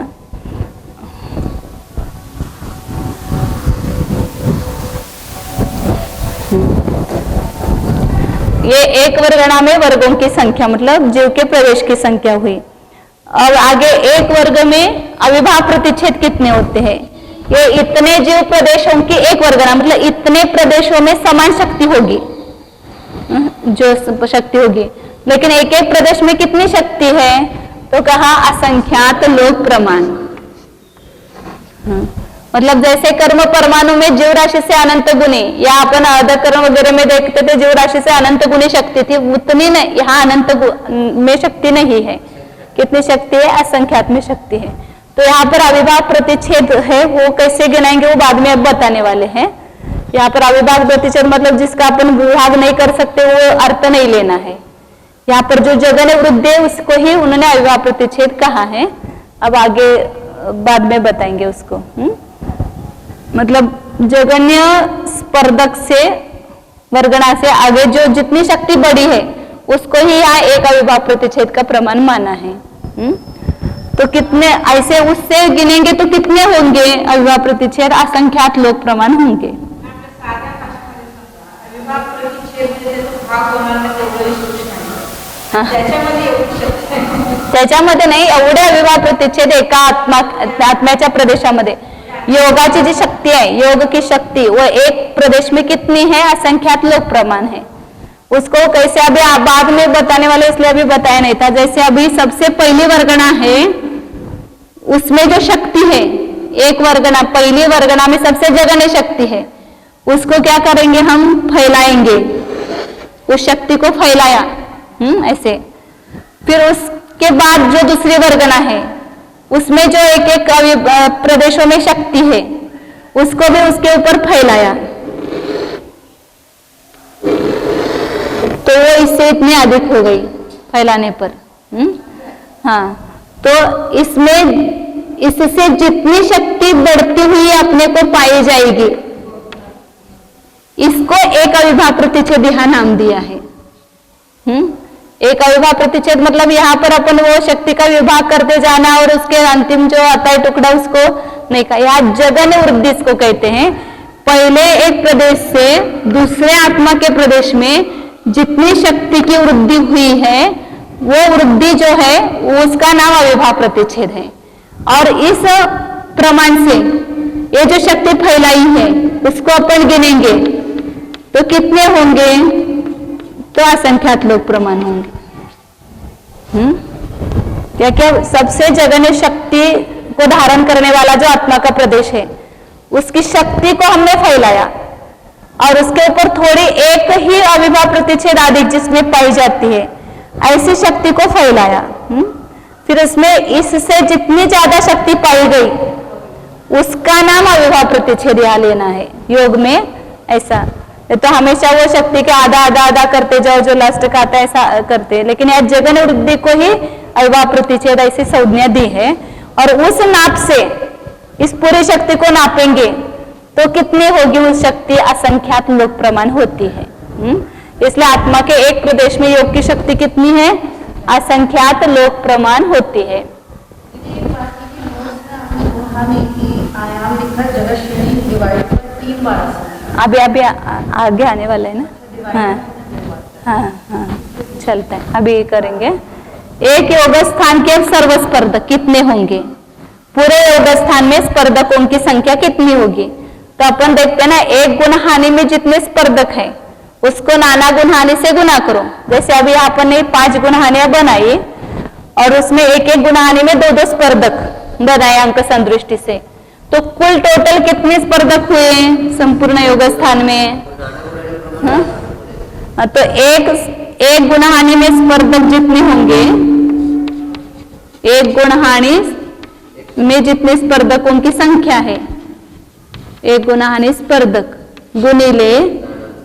ये एक वर्गणा में वर्गों की संख्या मतलब जीव के प्रवेश की संख्या हुई। अब आगे एक वर्ग में अविभाव प्रतिच्छेद कितने होते हैं, ये इतने जीव प्रदेशों की एक वर्गणा मतलब इतने प्रदेशों में समान शक्ति होगी, जो शक्ति होगी, लेकिन एक एक प्रदेश में कितनी शक्ति है, तो कहा असंख्यात लोक प्रमाण। मतलब जैसे कर्म परमाणु में जीव राशि से अनंत गुणी, या अपन अर्धकर्म वगैरह में देखते थे जीव राशि से अनंत गुणी शक्ति थी, उतनी नहीं यहाँ अनंत में शक्ति नहीं है। कितनी शक्ति है, असंख्यात में शक्ति है। तो यहाँ पर अविभाव प्रतिच्छेद है, वो कैसे गिनाएंगे वो बाद में अब बताने वाले हैं। यहाँ पर अविभाव प्रतिच्छेद मतलब जिसका अपन विभाग नहीं कर सकते वो अर्थ नहीं लेना है। यहाँ पर जो जगन्य वृद्धि है उसको ही उन्होंने अविभाव प्रतिच्छेद कहा है, अब आगे बाद में बताएंगे उसको। मतलब जगन्य स्पर्धक से वर्गणा से आगे जो जितनी शक्ति बड़ी है उसको ही यहाँ एक अविभाव प्रतिच्छेद का प्रमाण माना है। तो कितने ऐसे उससे गिनेंगे तो कितने होंगे अविभाव प्रतिच्छेद, असंख्यात लोक प्रमाण होंगे। त्याच्यामध्ये नाही एवढे अविभाव प्रतिच्छेद एका आत्म्याच्या प्रदेशामध्ये। योगाची जी शक्ति है, योग की शक्ति वो एक प्रदेश में कितनी है, असंख्यात लोक प्रमाण है। उसको कैसे अभी बाद में बताने वाले इसलिए अभी बताया नहीं था। जैसे अभी सबसे पहली वर्गणा है उसमें जो शक्ति है, एक वर्गणा पहली वर्गणा में सबसे जगन्य शक्ति है, उसको क्या करेंगे हम फैलाएंगे, उस शक्ति को फैलाया ऐसे। फिर उसके बाद जो दूसरी वर्गणा है उसमें जो एक एक प्रदेशों में शक्ति है उसको भी उसके ऊपर फैलाया, तो वो इससे इतनी अधिक हो गई फैलाने पर। हाँ, तो इससे जितनी शक्ति बढ़ती हुई अपने को पाई जाएगी इसको एक अविभाव प्रतिच्छेद यहाँ नाम दिया है। एक अविभाव प्रतिच्छेद मतलब यहाँ पर अपन वो शक्ति का विभाग करते जाना और उसके अंतिम जो आता है टुकड़ा उसको नहीं कहा। यहाँ जगन्य वृद्धि इसको कहते हैं। पहले एक प्रदेश से दूसरे आत्मा के प्रदेश में जितनी शक्ति की वृद्धि हुई है वो वृद्धि जो है उसका नाम अविभाव प्रतिच्छेद है। और इस प्रमाण से ये जो शक्ति फैलाई है उसको अपन गिनेंगे तो कितने होंगे, तो असंख्यात लोक प्रमाण होंगे। क्या क्या सबसे जगन्य शक्ति को धारण करने वाला जो आत्मा का प्रदेश है उसकी शक्ति को हमने फैलाया और उसके ऊपर थोड़ी एक ही अविभाव प्रतिच्छेद अधिक जिसमें पाई जाती है ऐसी शक्ति को फैलाया। फिर उसमें इससे जितनी ज्यादा शक्ति पाई गई
उसका नाम अविभाव प्रतिच्छेद यहाँ लेना है योग में। ऐसा तो हमेशा वो शक्ति के आधा आधा आधा करते जाओ, जो लास्ट का आता है ऐसा करते हैं, लेकिन यहाँ जगन वृद्धि को ही अविभाव प्रतिच्छेद ऐसी संज्ञा दी है। और उस नाप से इस पूरी शक्ति को नापेंगे तो कितनी होगी उस शक्ति? असंख्यात लोक प्रमाण होती है। इसलिए आत्मा के एक प्रदेश में योग की शक्ति कितनी है? असंख्यात लोक प्रमाण होती है।
आयाम लिखा जगत श्रेणी डिवाइड 3 बार।
अभी आगे आने वाला है ना। हाँ चलता है, अभी करेंगे। एक योग स्थान के सर्वस्पर्धक कितने होंगे? पूरे योग स्थान में स्पर्धकों की संख्या कितनी होगी? तो अपन देखते हैं ना, एक गुण हानि में जितने स्पर्धक है उसको नाना गुण हानि से गुना करो। जैसे अभी अपन ने 5 गुण हानियां बनाई और उसमें एक एक गुण हानि में 2-2 स्पर्धक बनाए अंक संदृष्टि से, तो कुल टोटल कितने स्पर्धक हुए संपूर्ण योग स्थान में? तो एक गुण हानि में स्पर्धक जितने होंगे, एक गुण हानि में जितने स्पर्धकों की संख्या है, एक गुण हानि स्पर्धक गुणिले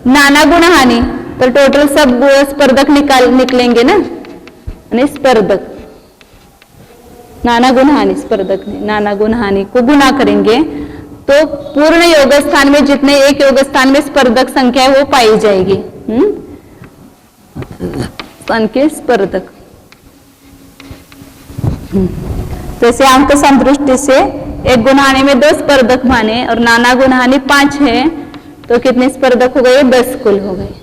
नाना गुण हानि, तो टोटल सब स्पर्धक निकलेंगे ना। स्पर्धक नाना गुण हानि, स्पर्धक ने नाना गुण हानि को गुना करेंगे तो पूर्ण योग स्थान में जितने एक योग स्थान में स्पर्धक संख्या है वो पाई जाएगी। संख्या स्पर्धक जैसे अंक संदृष्टि से एक गुण हानि में 2 स्पर्धक माने और नाना गुण हानि 5 है, तो कितने स्पर्धक हो गए? 10 कुल हो गए।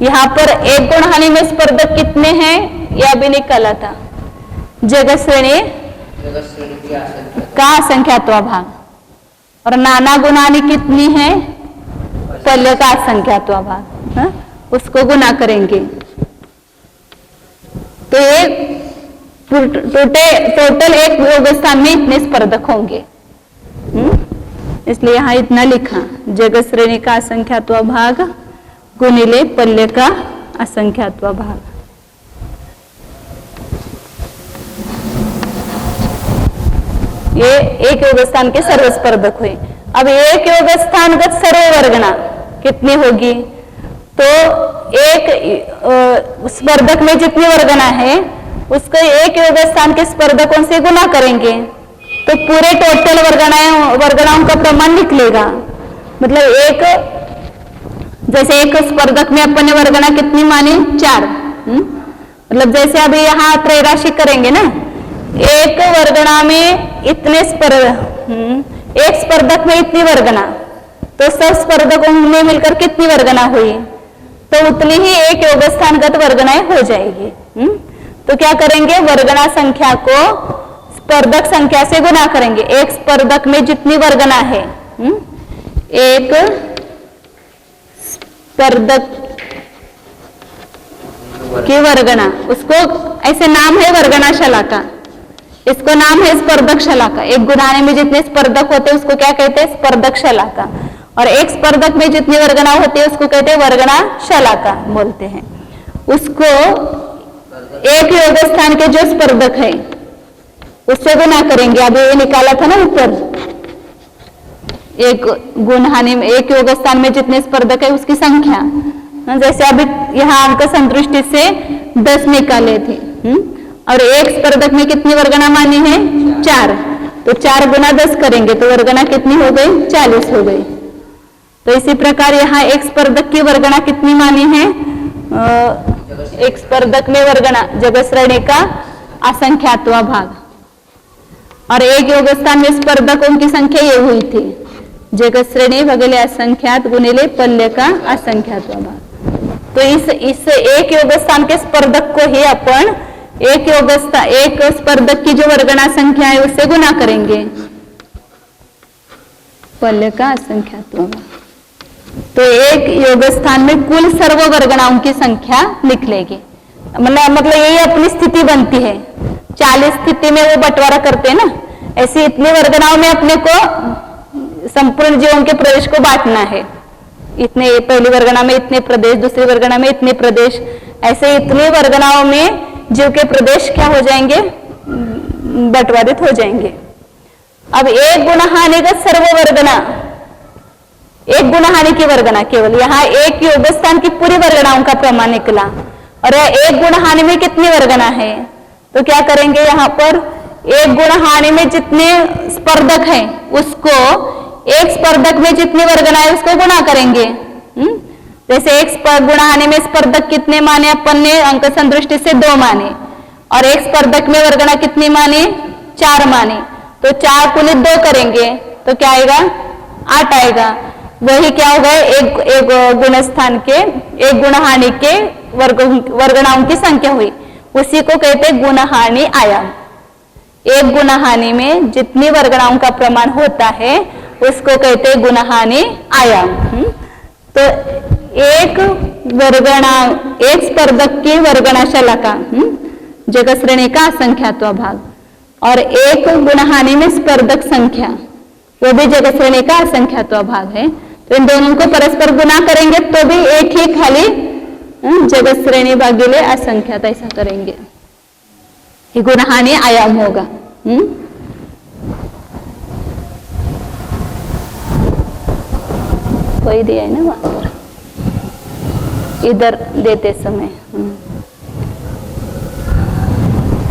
यहाँ पर एक गुण हानि में स्पर्धक कितने हैं यह भी निकाला था। जगत श्रेणी का असंख्यात्वा भाग, और नाना गुण हानि कितनी है? पल्य का असंख्यात्वा भाग, उसको गुना करेंगे तो टोटल एक योग स्थान में इतने स्पर्धक होंगे। इसलिए यहां इतना लिखा, जगत श्रेणी का असंख्यात्वा भाग गुणिले पल्य का असंख्यात्वा भाग। ये एक योग स्थान के सर्व स्पर्धक हुए। अब एक योग स्थानगत सर्व वर्गना कितनी होगी? तो एक स्पर्धक में जितनी वर्गना है उसको एक योग स्थान के स्पर्धकों से गुना करेंगे तो पूरे टोटल वर्गनाओं का प्रमाण निकलेगा। मतलब एक, जैसे एक स्पर्धक में अपन ने वर्गना कितनी मानी? 4। मतलब जैसे अभी यहाँ त्रैराशि करेंगे ना, एक वर्गना में इतने एक स्पर्धक में इतनी वर्गना, तो सब स्पर्धकों में मिलकर कितनी वर्गना हुई? तो उतनी ही एक योग स्थानगत वर्गनाएं हो जाएगी। तो क्या करेंगे? वर्गना संख्या को स्पर्धक संख्या से गुना करेंगे। एक स्पर्धक में जितनी वर्गना है, एक स्पर्धक की वर्गना, उसको ऐसे नाम है वर्गना शलाका, इसको नाम है स्पर्धक शलाका। एक गुणाने में जितने स्पर्धक होते हैं उसको क्या कहते हैं? स्पर्धक शलाका। और एक स्पर्धक में जितनी वर्गना होती है उसको कहते हैं वर्गना शलाका बोलते हैं। उसको एक योग स्थान के जो स्पर्धक है उससे गुना करेंगे। अभी ये निकाला था ना ऊपर, एक गुण हानि में एक योग स्थान में जितने स्पर्धक है उसकी संख्या, जैसे अभी यहाँ अंक संतुष्टि से 10 निकाले थे और एक स्पर्धक में कितनी वर्गना मानी है? 4। तो 4 गुना 10 करेंगे तो वर्गना कितनी हो गई? 40 हो गई। तो इसी प्रकार यहाँ एक स्पर्धक की वर्गना कितनी मानी है? एक स्पर्धक में वर्गना जगत श्रेणी का असंख्यात्वा भाग, और एक योग स्थान में स्पर्धकों की संख्या ये हुई थी, जगत श्रेणी भगले असंख्यात गुणिले पल्य का असंख्यात्वा भाग। तो इस एक योग स्थान के स्पर्धक को ही अपन एक स्पर्धक की जो वर्गना संख्या है उससे गुना करेंगे, पल्य का असंख्यात्वा भाग। तो एक योग स्थान में कुल सर्व वर्गनाओं की संख्या निकलेगी। मतलब यही अपनी स्थिति बनती है। 40 स्थिति में वो बंटवारा करते हैं ना, ऐसी इतनी वर्गनाओं में अपने को संपूर्ण जीवों के प्रदेश को बांटना है। इतने पहली वर्गना में इतने प्रदेश, दूसरी वर्गना में इतने प्रदेश, ऐसे इतनी वर्गनाओं में जीव के प्रदेश क्या हो जाएंगे? बंटवारित हो जाएंगे।
अब एक गुण हानि का सर्व वर्गना, एक गुण हानि की वर्गना, केवल यहाँ एक योग स्थान की पूरी वर्गनाओं का प्रमाण निकला और एक गुण हानि में कितनी वर्गना है, तो क्या करेंगे यहाँ पर एक गुण हानि में जितने स्पर्धक हैं उसको एक स्पर्धक में जितनी वर्गना है उसको गुणा करेंगे। जैसे एक गुण हानि में स्पर्धक कितने माने अपन ने अंक संदृष्टि से 2 माने और एक स्पर्धक में वर्गना कितनी माने 4 माने, तो 4 गुणित 2 करेंगे तो क्या आएगा 8 आएगा। वही क्या होगा एक गुण स्थान के एक गुण हानि के वर्गनाओं की संख्या हुई, उसी को कहते हैं गुण हानि आयाम। एक गुण हानि में जितनी वर्गनाओं का प्रमाण होता है उसको कहते हैं गुण हानि आयाम। तो एक वर्गना, एक स्पर्धक की वर्गनाशाला का जगत श्रेणी का असंख्यात्व भाग और एक गुण हानि में स्पर्धक संख्या वो भी जगत श्रेणी का असंख्यात्व भाग है। तो इन दोनों को परस्पर गुणा करेंगे तो भी एक ही खाली जगत श्रेणी भागिले असंख्यात ऐसा करेंगे, ये गुण हानि आयाम होगा। कोई दिया है ना वहां पर, इधर देते समय।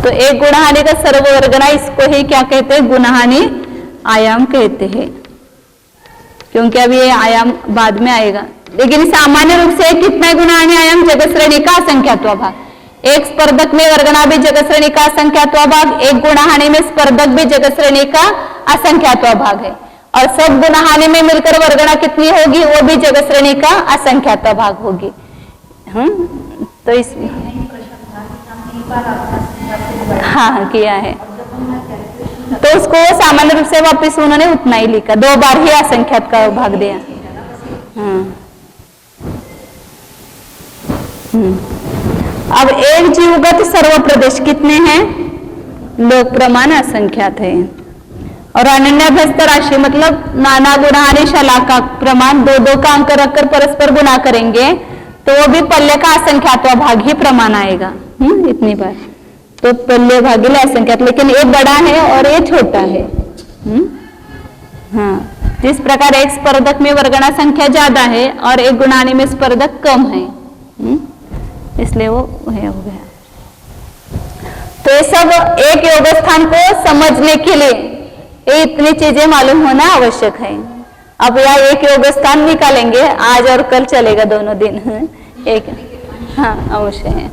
तो एक गुण हानि का सर्व वर्गना, इसको ही क्या कहते हैं गुण हानि आयाम कहते हैं, क्योंकि अभी ये आयाम बाद में आएगा। लेकिन सामान्य रूप से कितना गुण हानि आयाम जगत श्रेणी का असंख्यात्व भाग, एक स्पर्धक में वर्गना भी जगत श्रेणी का असंख्यात्व भाग, एक गुण हानि में स्पर्धक भी जगत श्रेणी का असंख्यात्व भाग है और सब गुण हानि में मिलकर वर्गना कितनी होगी वो भी जगत श्रेणी का असंख्यात्व भाग होगी। तो इस हाँ किया है, तो उसको सामान्य रूप से वापस उन्होंने उतना ही लिखा, 2 बार ही असंख्यात का भाग दिया। अब एक जीवगत सर्व प्रदेश कितने हैं, लोक प्रमाण असंख्यात है और अनन्याभ्यस्त राशि मतलब नाना गुणाहानि शला का प्रमाण 2-2 का अंक रखकर परस्पर गुणा करेंगे तो वो भी पल्ले का असंख्यात्व भाग ही प्रमाण आएगा। इतनी बार तो पल्ले भागिले असंख्यात, लेकिन एक बड़ा है और ये छोटा है। हाँ, जिस प्रकार एक स्पर्धक में वर्गना संख्या ज्यादा है और एक गुणाहानि में स्पर्धक कम है, इसलिए वो हो गया। तो ये सब एक योग स्थान को समझने के लिए ये इतनी चीजें मालूम होना आवश्यक है। अब यह एक योग स्थान निकालेंगे, आज और कल चलेगा दोनों दिन एक। हाँ अवश्य है।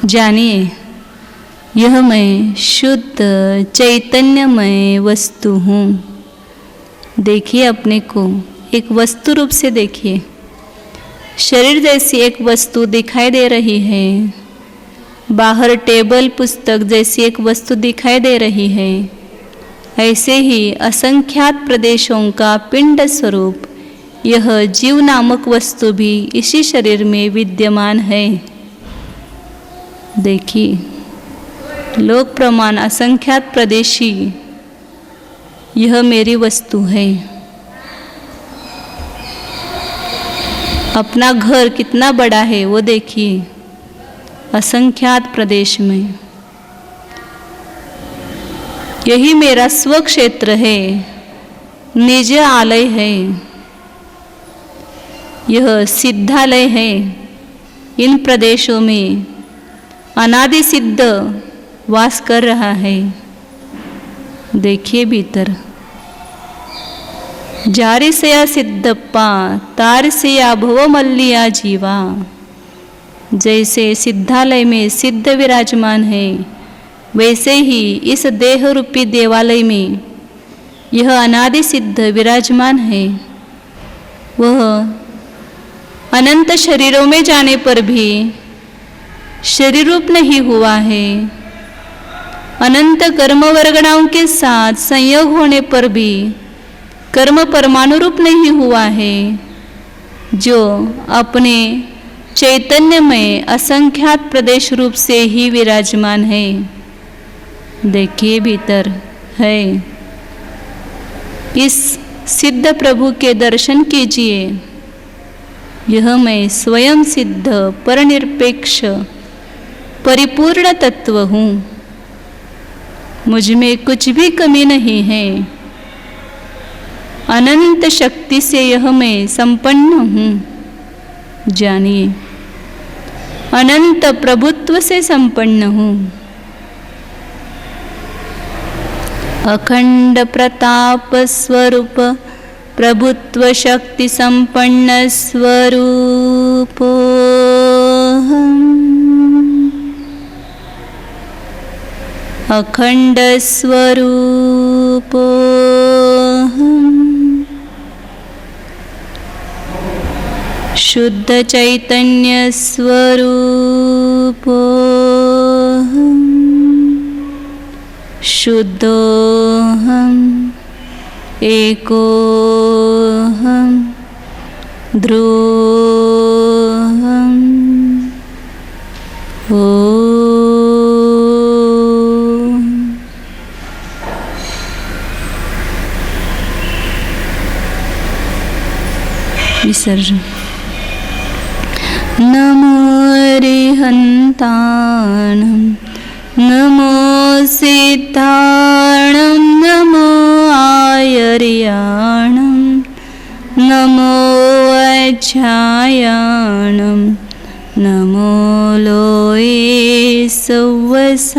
जानिए, यह मैं शुद्ध चैतन्यमय वस्तु हूँ। देखिए अपने को एक वस्तु रूप से देखिए। शरीर जैसी एक वस्तु दिखाई दे रही है, बाहर टेबल पुस्तक जैसी एक वस्तु दिखाई दे रही है, ऐसे ही असंख्यात प्रदेशों का पिंड स्वरूप यह जीव नामक वस्तु भी इसी शरीर में विद्यमान है। देखिए, लोक प्रमाण असंख्यात प्रदेशी यह मेरी वस्तु है। अपना घर कितना बड़ा है वो देखिए, असंख्यात प्रदेश में। यही मेरा स्व क्षेत्र है, निज आलय है, यह सिद्धालय है। इन प्रदेशों में अनादि सिद्ध वास कर रहा है। देखिए भीतर, जारिसया सिद्धप्पा तारिसया भवमल्लिया जीवा। जैसे सिद्धालय में सिद्ध विराजमान है, वैसे ही इस देह रूपी देवालय में यह अनादि सिद्ध विराजमान है। वह अनंत शरीरों में जाने पर भी शरीर रूप नहीं हुआ है। अनंत कर्म वर्गणाओं के साथ संयोग होने पर भी कर्म परमाणु रूप नहीं हुआ है, जो अपने चैतन्य में असंख्यात प्रदेश रूप से ही विराजमान है। देखिए भीतर है। इस सिद्ध प्रभु के दर्शन कीजिए।
यह मैं स्वयं सिद्ध परनिरपेक्ष परिपूर्ण तत्व हूँ, मुझ में कुछ भी कमी नहीं है। अनंत शक्ति से यह मैं संपन्न हूँ, जानिए। अनंत प्रभुत्व से संपन्न हूँ। अखंड प्रताप स्वरूप प्रभुत्व शक्ति संपन्न स्वरूप अखंड स्वरूप शुद्ध चैतन्य स्वरूप शुद्धोहम एकोहम ध्रुवहम ओम। विसर्जन। नमो अरिहन्ताणं नमो सिद्धाणं नमो आयर्याणं नमो अज्ञायाणं नमो लोये सवसाहु